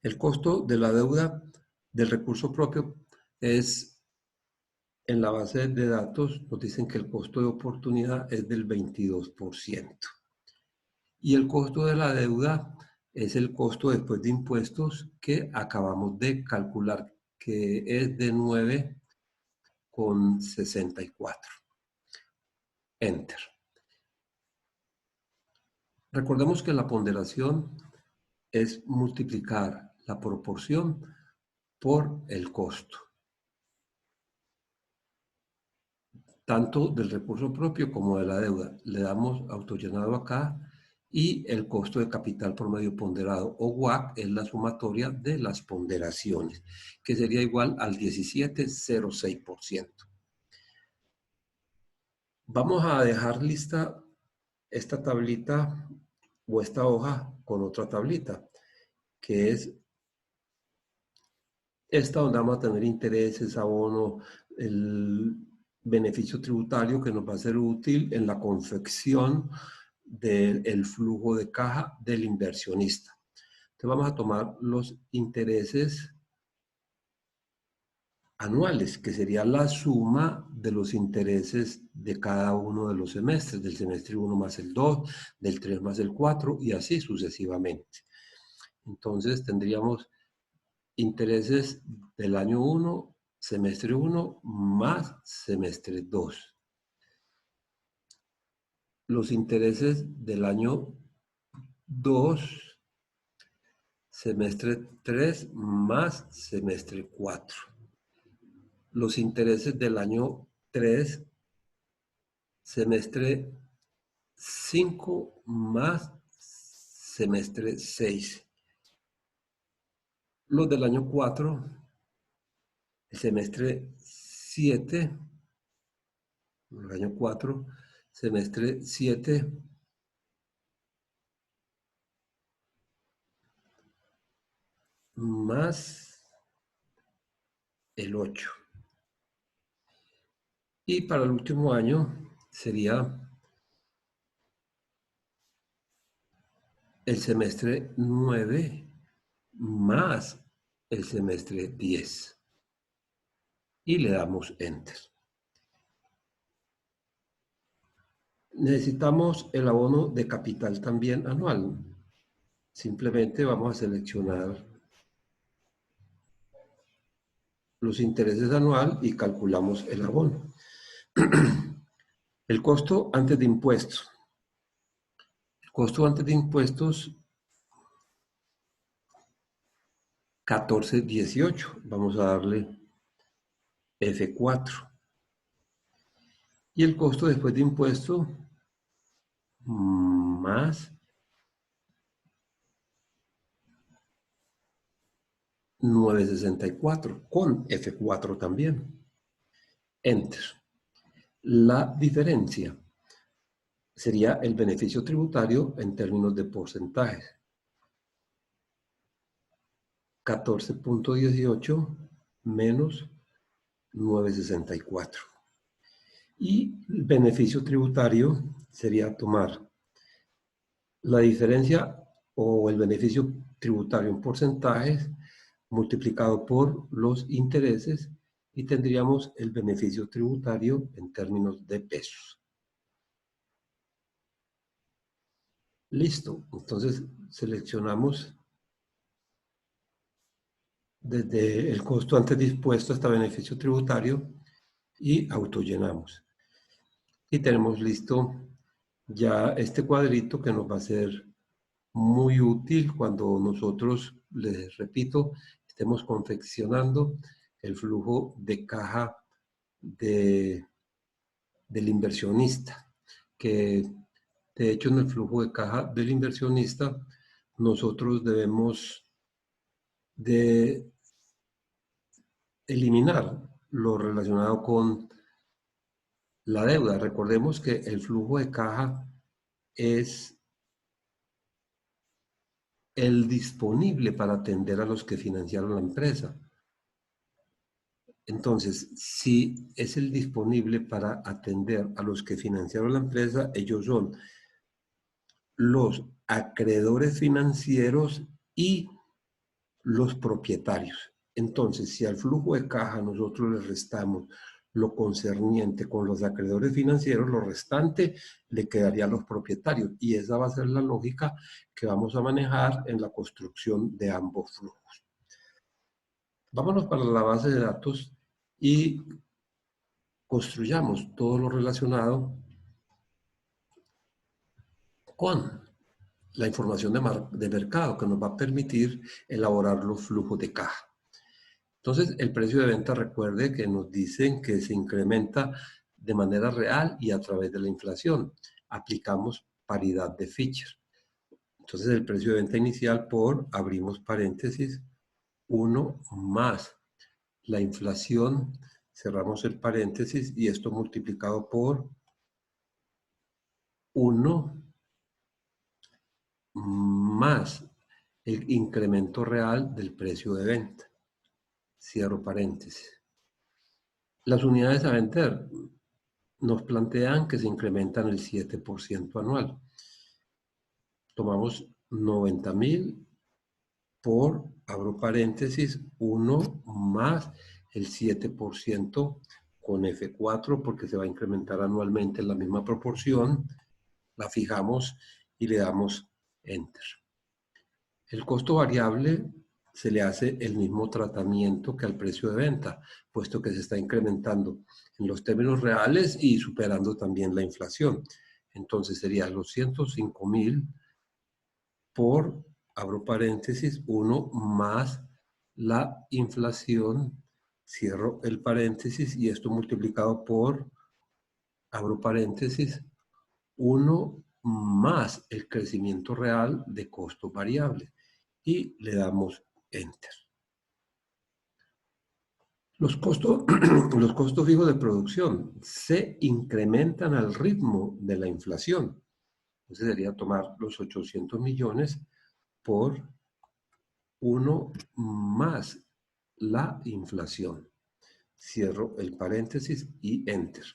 Speaker 1: El costo de la deuda del recurso propio es, en la base de datos, nos dicen que el costo de oportunidad es del 22%. Y el costo de la deuda es el costo después de impuestos que acabamos de calcular, que es de 9,64. Enter. Recordemos que la ponderación es multiplicar la proporción por el costo, tanto del recurso propio como de la deuda. Le damos autollenado acá y el costo de capital promedio ponderado, o WACC, es la sumatoria de las ponderaciones, que sería igual al 17,06%. Vamos a dejar lista esta tablita o esta hoja con otra tablita, que es esta, donde vamos a tener intereses, abono, el beneficio tributario, que nos va a ser útil en la confección del flujo de caja del inversionista. Entonces vamos a tomar los intereses anuales, que sería la suma de los intereses de cada uno de los semestres, del semestre 1 más el 2, del 3 más el 4 y así sucesivamente. Entonces tendríamos intereses del año 1, semestre 1 más semestre 2. Los intereses del año 2, semestre 3 más semestre 4. Los intereses del año 3, semestre 5 más semestre 6. Los del año 4, el semestre 7, el año 4, semestre 7 más el 8. Y para el último año sería el semestre 9 más el semestre 10. Y le damos Enter. Necesitamos el abono de capital también anual. Simplemente vamos a seleccionar los intereses anual y calculamos el abono. El costo antes de impuestos. El costo antes de impuestos, 14,18. Vamos a darle F4. Y el costo después de impuesto, más 9,64, con F4 también. Enter. La diferencia sería el beneficio tributario en términos de porcentajes. 14,18 menos 9,64. Y el beneficio tributario sería tomar la diferencia o el beneficio tributario en porcentajes multiplicado por los intereses y tendríamos el beneficio tributario en términos de pesos. Listo. Entonces seleccionamos desde el costo antes dispuesto hasta beneficio tributario y autollenamos. Y tenemos listo ya este cuadrito que nos va a ser muy útil cuando nosotros, les repito, estemos confeccionando el flujo de caja del inversionista, que de hecho en el flujo de caja del inversionista nosotros debemos de eliminar lo relacionado con la deuda. Recordemos que el flujo de caja es el disponible para atender a los que financiaron la empresa. Entonces, si es el disponible para atender a los que financiaron la empresa, ellos son los acreedores financieros y los propietarios. Entonces, si al flujo de caja nosotros le restamos lo concerniente con los acreedores financieros, lo restante le quedaría a los propietarios. Y esa va a ser la lógica que vamos a manejar en la construcción de ambos flujos. Vámonos para la base de datos y construyamos todo lo relacionado con la información de mercado que nos va a permitir elaborar los flujos de caja. Entonces, el precio de venta, recuerde que nos dicen que se incrementa de manera real y a través de la inflación. Aplicamos paridad de Fisher. Entonces, el precio de venta inicial por, abrimos paréntesis, 1 más la inflación, cerramos el paréntesis, y esto multiplicado por 1 más el incremento real del precio de venta. Cierro paréntesis. Las unidades a vender nos plantean que se incrementan el 7% anual. Tomamos 90,000 por, abro paréntesis, 1 más el 7% con F4 porque se va a incrementar anualmente en la misma proporción. La fijamos y le damos Enter. El costo variable se le hace el mismo tratamiento que al precio de venta, puesto que se está incrementando en los términos reales y superando también la inflación. Entonces sería los 105,000 por, abro paréntesis, 1 más la inflación, cierro el paréntesis, y esto multiplicado por, abro paréntesis, 1 más el crecimiento real de costo variable. Y le damos Enter. Los costos, los costos fijos de producción se incrementan al ritmo de la inflación. Entonces sería tomar los 800 millones por 1 más la inflación. Cierro el paréntesis y Enter.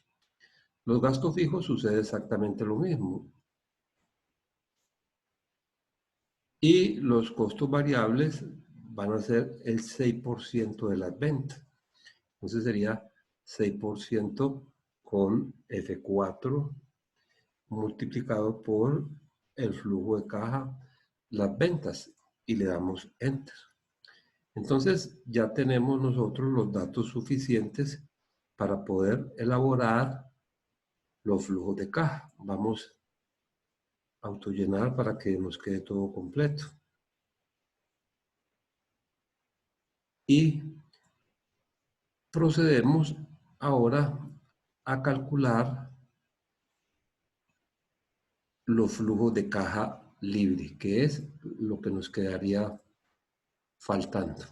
Speaker 1: Los gastos fijos sucede exactamente lo mismo. Y los costos variables van a ser el 6% de las ventas. Entonces sería 6% con F4 multiplicado por el flujo de caja, las ventas, y le damos Enter. Entonces ya tenemos nosotros los datos suficientes para poder elaborar los flujos de caja. Vamos a autollenar para que nos quede todo completo. Y procedemos ahora a calcular los flujos de caja libre, que es lo que nos quedaría faltando.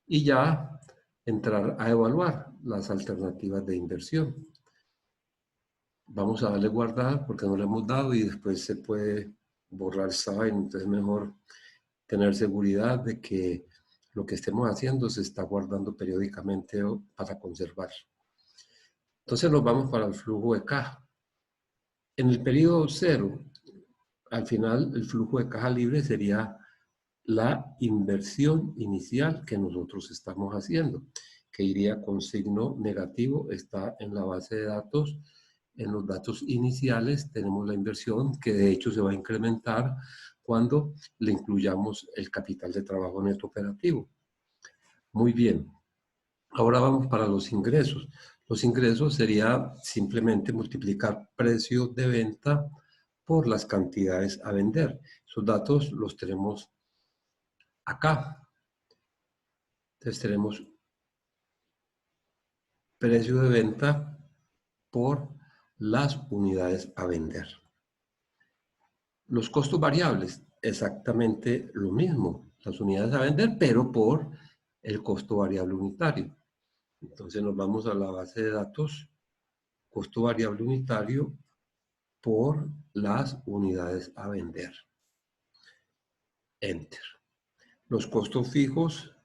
Speaker 1: Y ya entrar a evaluar las alternativas de inversión. Vamos a darle guardar porque no le hemos dado y después se puede borrar esta vaina. Entonces mejor tener seguridad de que lo que estemos haciendo se está guardando periódicamente para conservar. Entonces nos vamos para el flujo de caja. En el periodo 0, al final el flujo de caja libre sería la inversión inicial que nosotros estamos haciendo, que iría con signo negativo, está en la base de datos. En los datos iniciales tenemos la inversión que de hecho se va a incrementar cuando le incluyamos el capital de trabajo neto operativo. Muy bien. Ahora vamos para los ingresos. Los ingresos sería simplemente multiplicar precio de venta por las cantidades a vender. Esos datos los tenemos acá. Entonces tenemos precio de venta por las unidades a vender. Los costos variables, exactamente lo mismo. Las unidades a vender, pero por el costo variable unitario. Entonces nos vamos a la base de datos, costo variable unitario por las unidades a vender. Enter. Los costos fijos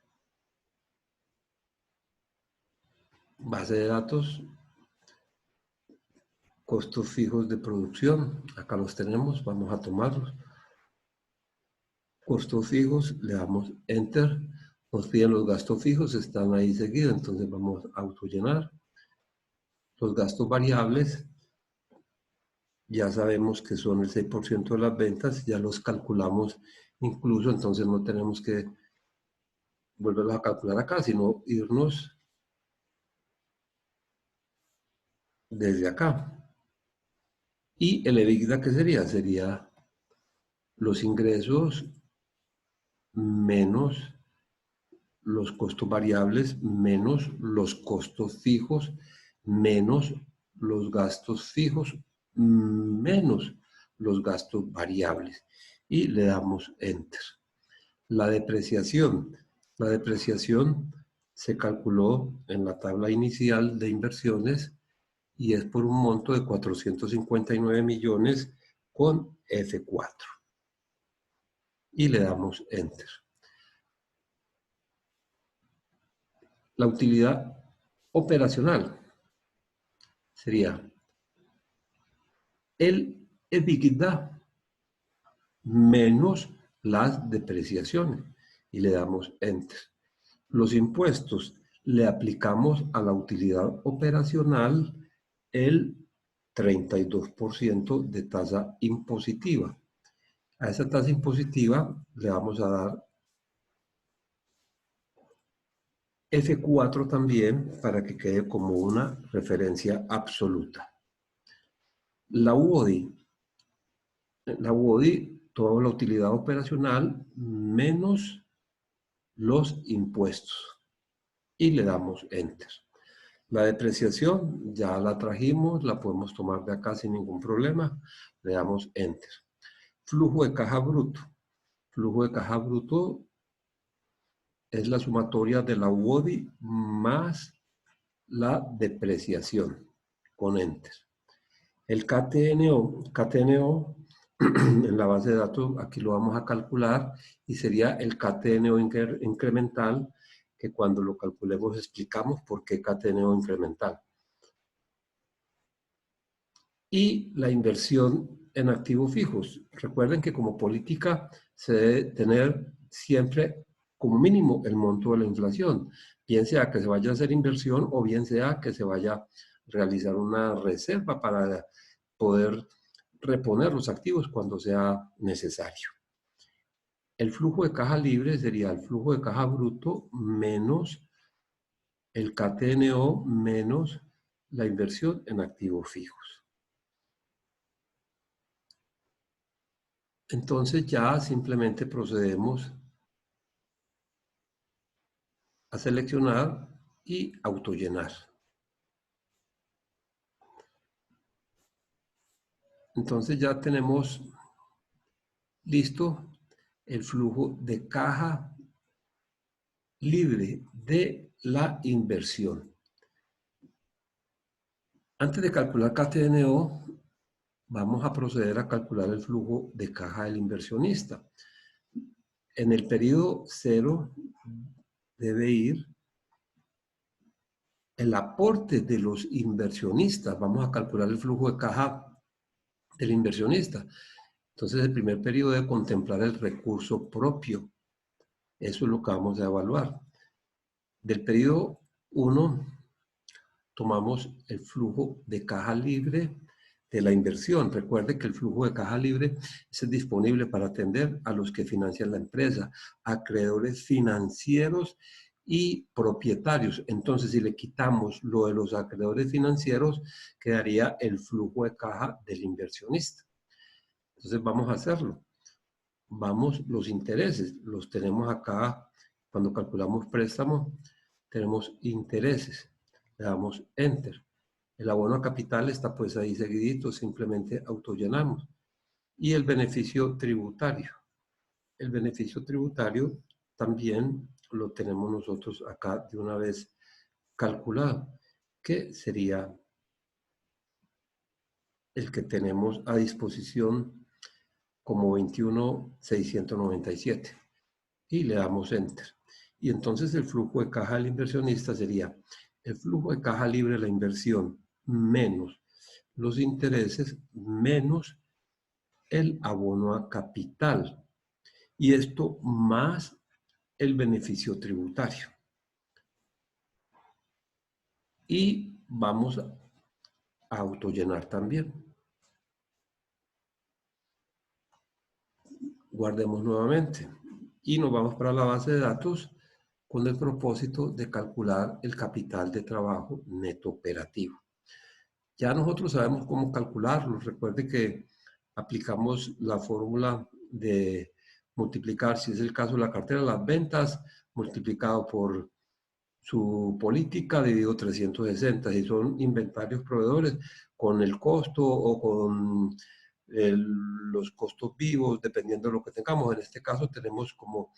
Speaker 1: base de datos, costos fijos de producción, acá los tenemos, vamos a tomarlos. Costos fijos, le damos Enter, nos piden los gastos fijos, están ahí seguidos, entonces vamos a autollenar. Los gastos variables, ya sabemos que son el 6% de las ventas, ya los calculamos incluso, entonces no tenemos que volverlos a calcular acá, sino irnos desde acá. Y el EBITDA, ¿qué sería? Sería los ingresos menos los costos variables, menos los costos fijos, menos los gastos fijos, menos los gastos variables. Y le damos Enter. La depreciación se calculó en la tabla inicial de inversiones y es por un monto de 459 millones con F4. Y le damos Enter. La utilidad operacional sería el EBITDA menos las depreciaciones y le damos Enter. Los impuestos le aplicamos a la utilidad operacional el 32% de tasa impositiva. A esa tasa impositiva le vamos a dar F4 también para que quede como una referencia absoluta. La UODI, toda la utilidad operacional menos los impuestos y le damos Enter. La depreciación ya la trajimos, la podemos tomar de acá sin ningún problema, le damos Enter. Flujo de caja bruto. Flujo de caja bruto es la sumatoria de la UODI más la depreciación con Enter. El KTNO en la base de datos, aquí lo vamos a calcular y sería el KTNO incremental, que cuando lo calculemos explicamos por qué KTNO incremental. Y la inversión en activos fijos. Recuerden que como política se debe tener siempre como mínimo el monto de la inflación, bien sea que se vaya a hacer inversión o bien sea que se vaya a realizar una reserva para poder reponer los activos cuando sea necesario. El flujo de caja libre sería el flujo de caja bruto menos el KTNO menos la inversión en activos fijos. Entonces ya simplemente procedemos a seleccionar y autollenar. Entonces ya tenemos listo el flujo de caja libre de la inversión. Antes de calcular KTNO, vamos a proceder a calcular el flujo de caja del inversionista. En el periodo 0 debe ir el aporte de los inversionistas. Vamos a calcular el flujo de caja del inversionista. Entonces, el primer periodo debe contemplar el recurso propio. Eso es lo que vamos a evaluar. Del periodo 1, tomamos el flujo de caja libre de la inversión. Recuerde que el flujo de caja libre es disponible para atender a los que financian la empresa, acreedores financieros y propietarios. Entonces, si le quitamos lo de los acreedores financieros, quedaría el flujo de caja del inversionista. Entonces, vamos a hacerlo. Vamos, los intereses, los tenemos acá. Cuando calculamos préstamo, tenemos intereses. Le damos Enter. El abono a capital está pues ahí seguidito, simplemente autollenamos. Y el beneficio tributario. El beneficio tributario también lo tenemos nosotros acá de una vez calculado, que sería el que tenemos a disposición como 21,697. Y le damos Enter. Y entonces el flujo de caja del inversionista sería el flujo de caja libre, la inversión, menos los intereses, menos el abono a capital. Y esto más el beneficio tributario. Y vamos a autollenar también. Guardemos nuevamente. Y nos vamos para la base de datos con el propósito de calcular el capital de trabajo neto operativo. Ya nosotros sabemos cómo calcularlo. Recuerde que aplicamos la fórmula de multiplicar, si es el caso de la cartera, las ventas, multiplicado por su política dividido 360. Si son inventarios proveedores, con el costo o con los costos vivos, dependiendo de lo que tengamos. En este caso tenemos como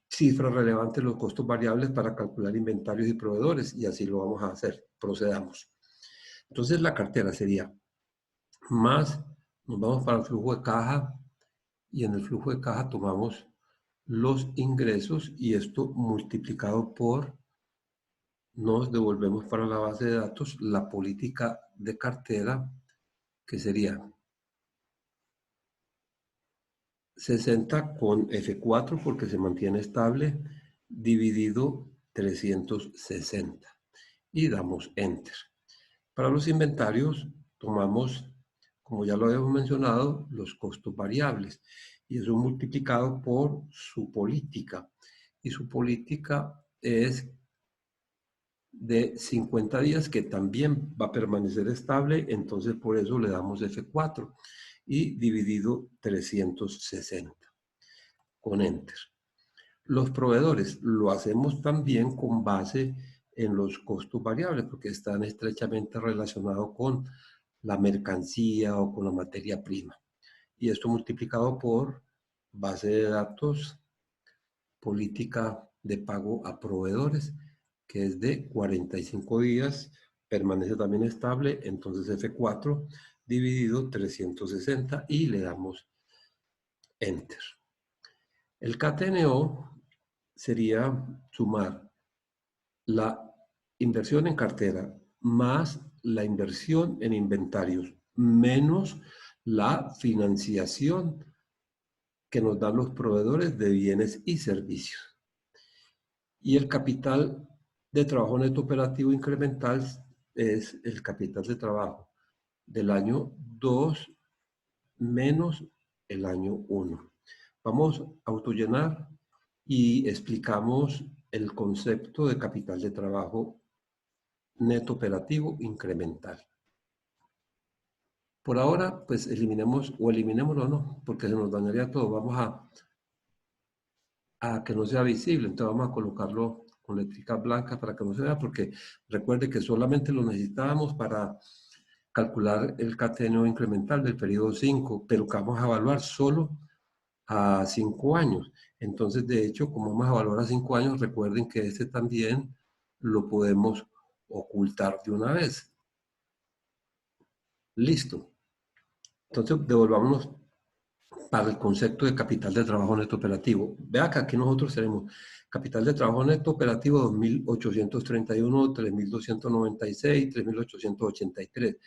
Speaker 1: cifras relevantes los costos variables para calcular inventarios y proveedores, y así lo vamos a hacer. Procedamos. Entonces la cartera sería más, nos vamos para el flujo de caja, y en el flujo de caja tomamos los ingresos y esto multiplicado por, nos devolvemos para la base de datos la política de cartera, que sería 60 con F4 porque se mantiene estable, dividido 360 y damos Enter. Para los inventarios tomamos, como ya lo habíamos mencionado, los costos variables y eso multiplicado por su política. Y su política es de 50 días que también va a permanecer estable, entonces por eso le damos F4 y dividido 360 con Enter. Los proveedores lo hacemos también con base en los costos variables porque están estrechamente relacionados con la mercancía o con la materia prima. Y esto multiplicado por base de datos, política de pago a proveedores, que es de 45 días, permanece también estable, entonces F4 dividido 360 y le damos Enter. El KTNO sería sumar la inversión en cartera más la inversión en inventarios menos la financiación que nos dan los proveedores de bienes y servicios. Y el capital de trabajo neto operativo incremental es el capital de trabajo del año 2 menos el año 1. Vamos a autollenar y explicamos el concepto de capital de trabajo neto operativo incremental. Por ahora, pues eliminémoslo no, porque se nos dañaría todo. Vamos a que no sea visible, entonces vamos a colocarlo con letritas blancas para que no se vea, porque recuerde que solamente lo necesitábamos para calcular el KTNO incremental del periodo 5, pero que vamos a evaluar solo a 5 años. Entonces, de hecho, como vamos a evaluar a 5 años, recuerden que este también lo podemos ocultar de una vez. Listo. Entonces, devolvámonos para el concepto de capital de trabajo neto operativo. Vea que aquí nosotros tenemos capital de trabajo neto operativo 2.831, 3.296, 3.883.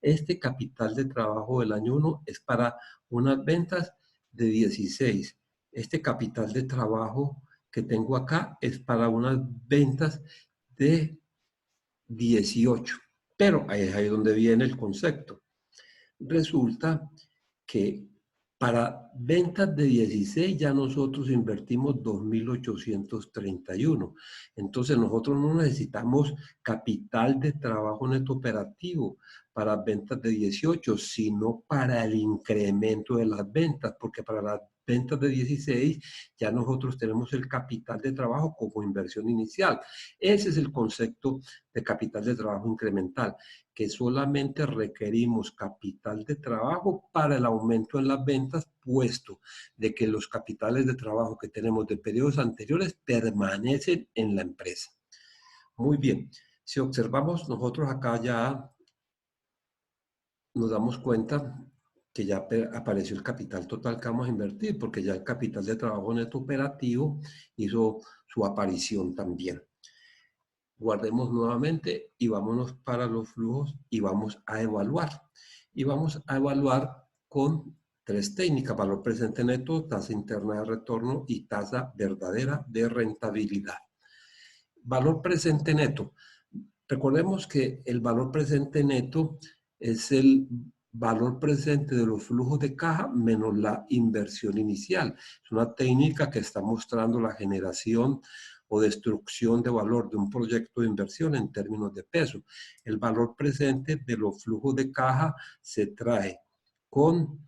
Speaker 1: Este capital de trabajo del año 1 es para unas ventas de 16. Este capital de trabajo que tengo acá es para unas ventas de 18. Pero ahí es ahí donde viene el concepto. Resulta que para ventas de 16 ya nosotros invertimos 2.831. Entonces nosotros no necesitamos capital de trabajo neto operativo para ventas de 18, sino para el incremento de las ventas, porque para las ventas de 16 ya nosotros tenemos el capital de trabajo como inversión inicial. Ese es el concepto de capital de trabajo incremental, que solamente requerimos capital de trabajo para el aumento en las ventas, puesto de que los capitales de trabajo que tenemos de periodos anteriores permanecen en la empresa. Muy bien, si observamos nosotros acá ya nos damos cuenta que ya apareció el capital total que vamos a invertir, porque ya el capital de trabajo neto operativo hizo su aparición también. Guardemos nuevamente y vámonos para los flujos y vamos a evaluar. Y vamos a evaluar con tres técnicas: valor presente neto, tasa interna de retorno y tasa verdadera de rentabilidad. Valor presente neto. Recordemos que el valor presente neto es el valor presente de los flujos de caja menos la inversión inicial. Es una técnica que está mostrando la generación o destrucción de valor de un proyecto de inversión en términos de peso. El valor presente de los flujos de caja se trae con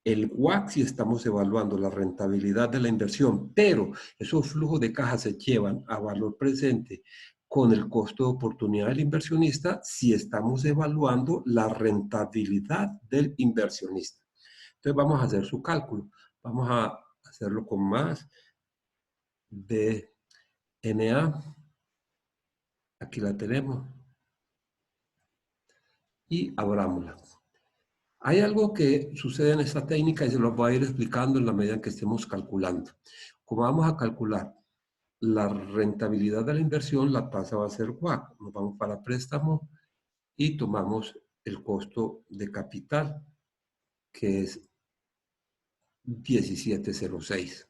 Speaker 1: el WACC si estamos evaluando la rentabilidad de la inversión, pero esos flujos de caja se llevan a valor presente con el costo de oportunidad del inversionista si estamos evaluando la rentabilidad del inversionista. Entonces vamos a hacer su cálculo. Vamos a hacerlo con más BNA. Aquí la tenemos. Y abrámosla. Hay algo que sucede en esta técnica y se lo voy a ir explicando en la medida en que estemos calculando. Como vamos a calcular la rentabilidad de la inversión, la tasa va a ser WACC. Nos vamos para préstamo y tomamos el costo de capital, que es 17.06.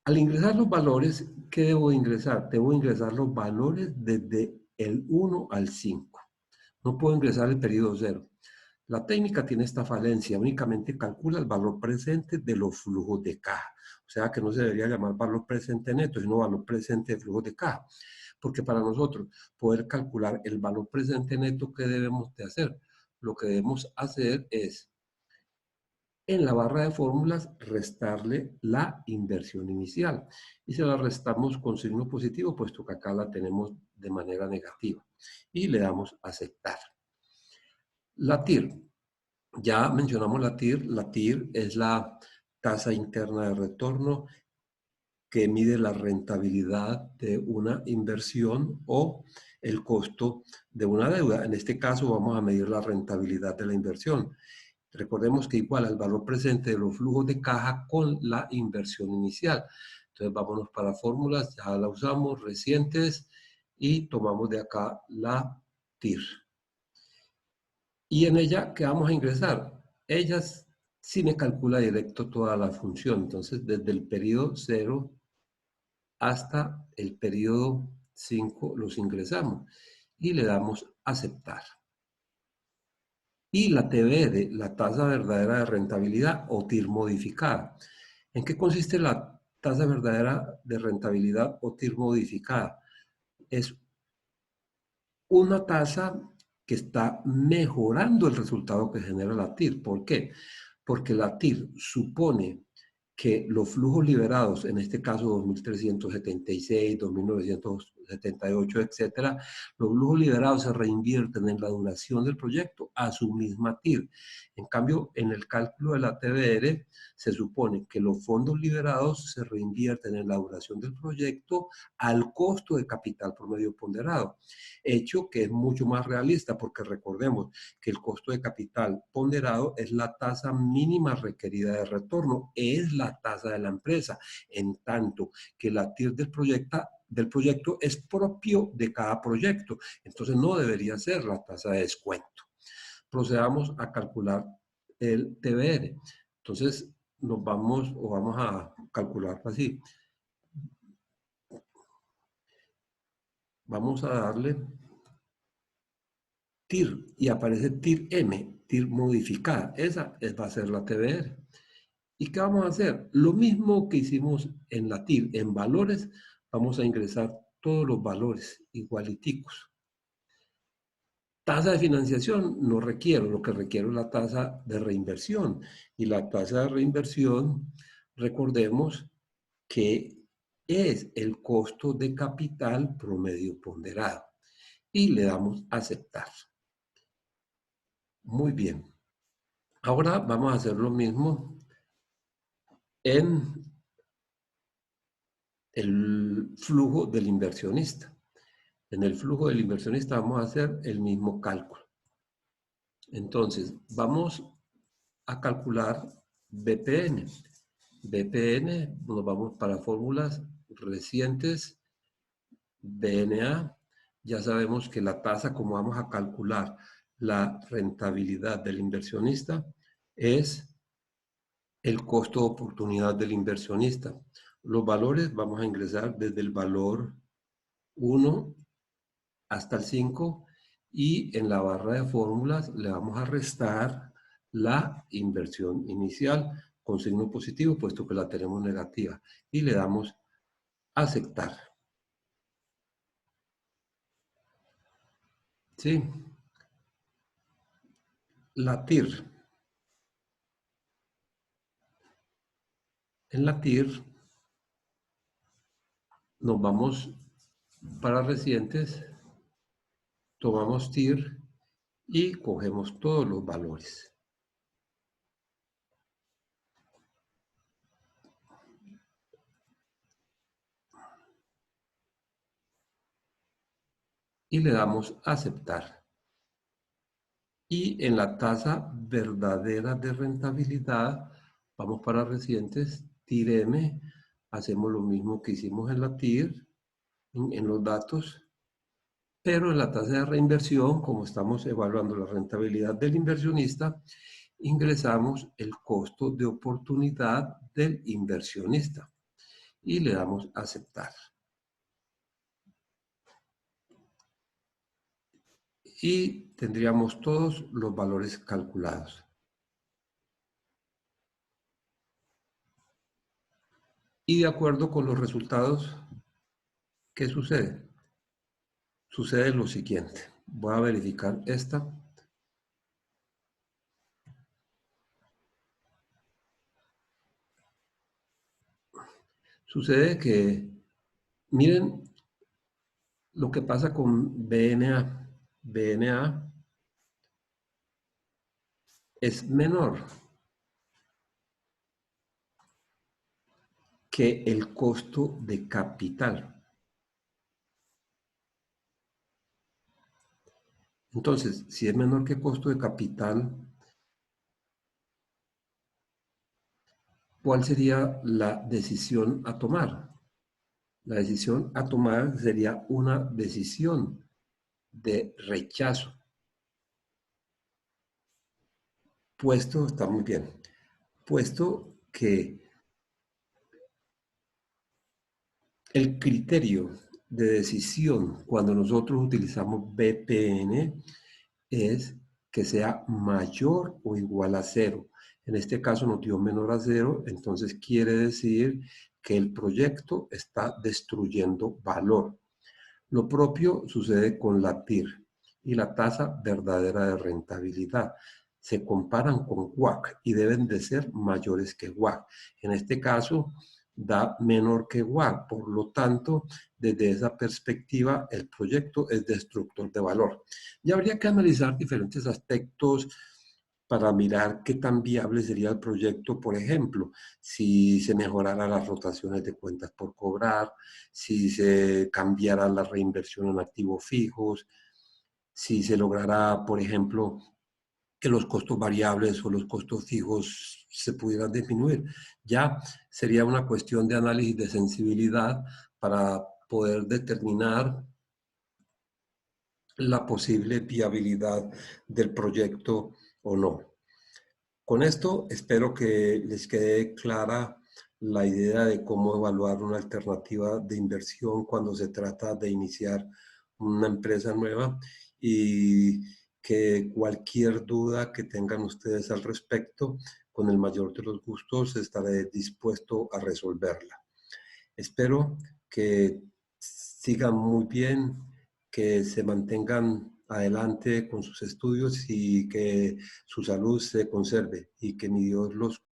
Speaker 1: Al ingresar los valores, ¿qué debo ingresar? Debo ingresar los valores desde el 1 al 5. No puedo ingresar el periodo 0. La técnica tiene esta falencia, únicamente calcula el valor presente de los flujos de caja. O sea que no se debería llamar valor presente neto, sino valor presente de flujos de caja. Porque para nosotros poder calcular el valor presente neto, ¿qué debemos de hacer? Lo que debemos hacer es, en la barra de fórmulas, restarle la inversión inicial. Y se la restamos con signo positivo, puesto que acá la tenemos de manera negativa. Y le damos a aceptar. La TIR. Ya mencionamos la TIR. La TIR es la tasa interna de retorno que mide la rentabilidad de una inversión o el costo de una deuda. En este caso vamos a medir la rentabilidad de la inversión. Recordemos que iguala el valor presente de los flujos de caja con la inversión inicial. Entonces vámonos para fórmulas, ya la usamos, recientes, y tomamos de acá la TIR. Y en ella, ¿qué vamos a ingresar? Ellas sí me calcula directo toda la función. Entonces, desde el periodo 0 hasta el periodo 5 los ingresamos y le damos aceptar. Y la TVR, la tasa verdadera de rentabilidad o TIR modificada. ¿En qué consiste la tasa verdadera de rentabilidad o TIR modificada? Es una tasa que está mejorando el resultado que genera la TIR. ¿Por qué? Porque la TIR supone que los flujos liberados, en este caso 2.376, 2.978, etcétera, los flujos liberados se reinvierten en la duración del proyecto a su misma TIR. En cambio, en el cálculo de la TVR, se supone que los fondos liberados se reinvierten en la duración del proyecto al costo de capital promedio ponderado, hecho que es mucho más realista, porque recordemos que el costo de capital ponderado es la tasa mínima requerida de retorno, es la tasa de la empresa, en tanto que la TIR del proyecto es propio de cada proyecto, entonces no debería ser la tasa de descuento. Procedamos a calcular el TBR. Entonces nos vamos a calcularlo así. Vamos a darle TIR y aparece TIR M, TIR modificada. Esa va a ser la TBR. ¿Y qué vamos a hacer? Lo mismo que hicimos en la TIR, en valores, vamos a ingresar todos los valores igualiticos. Tasa de financiación no requiero, lo que requiero es la tasa de reinversión. Y la tasa de reinversión, recordemos que es el costo de capital promedio ponderado. Y le damos a aceptar. Muy bien. Ahora vamos a hacer lo mismo en el flujo del inversionista. En el flujo del inversionista vamos a hacer el mismo cálculo. Entonces, vamos a calcular BPN. BPN, nos vamos para fórmulas recientes BNA, ya sabemos que la tasa, como vamos a calcular la rentabilidad del inversionista, es el costo de oportunidad del inversionista. Los valores vamos a ingresar desde el valor 1 hasta el 5 y en la barra de fórmulas le vamos a restar la inversión inicial con signo positivo, puesto que la tenemos negativa, y le damos aceptar. ¿Sí? La TIR. En la TIR nos vamos para recientes, tomamos TIR y cogemos todos los valores. Y le damos aceptar. Y en la tasa verdadera de rentabilidad, vamos para recientes, TIR-M, hacemos lo mismo que hicimos en la TIR, en los datos, pero en la tasa de reinversión, como estamos evaluando la rentabilidad del inversionista, ingresamos el costo de oportunidad del inversionista y le damos aceptar. Y tendríamos todos los valores calculados. Y de acuerdo con los resultados, ¿qué sucede? Sucede lo siguiente. Voy a verificar esta. Sucede que, miren lo que pasa con BNA. BNA es menor que el costo de capital. Entonces, si es menor que costo de capital, ¿cuál sería la decisión a tomar? La decisión a tomar sería una decisión de rechazo. Puesto, está muy bien, puesto que el criterio de decisión cuando nosotros utilizamos BPN es que sea mayor o igual a cero. En este caso nos dio menor a cero, entonces quiere decir que el proyecto está destruyendo valor. Lo propio sucede con la TIR y la tasa verdadera de rentabilidad. Se comparan con WACC y deben de ser mayores que WACC. En este caso, da menor que WACC. Por lo tanto, desde esa perspectiva, el proyecto es destructor de valor. Y habría que analizar diferentes aspectos para mirar qué tan viable sería el proyecto, por ejemplo, si se mejoraran las rotaciones de cuentas por cobrar, si se cambiara la reinversión en activos fijos, si se lograra, por ejemplo, que los costos variables o los costos fijos se pudieran disminuir. Ya sería una cuestión de análisis de sensibilidad para poder determinar la posible viabilidad del proyecto o no. Con esto espero que les quede clara la idea de cómo evaluar una alternativa de inversión cuando se trata de iniciar una empresa nueva y que cualquier duda que tengan ustedes al respecto, con el mayor de los gustos estaré dispuesto a resolverla. Espero que sigan muy bien, que se mantengan adelante con sus estudios y que su salud se conserve y que mi Dios los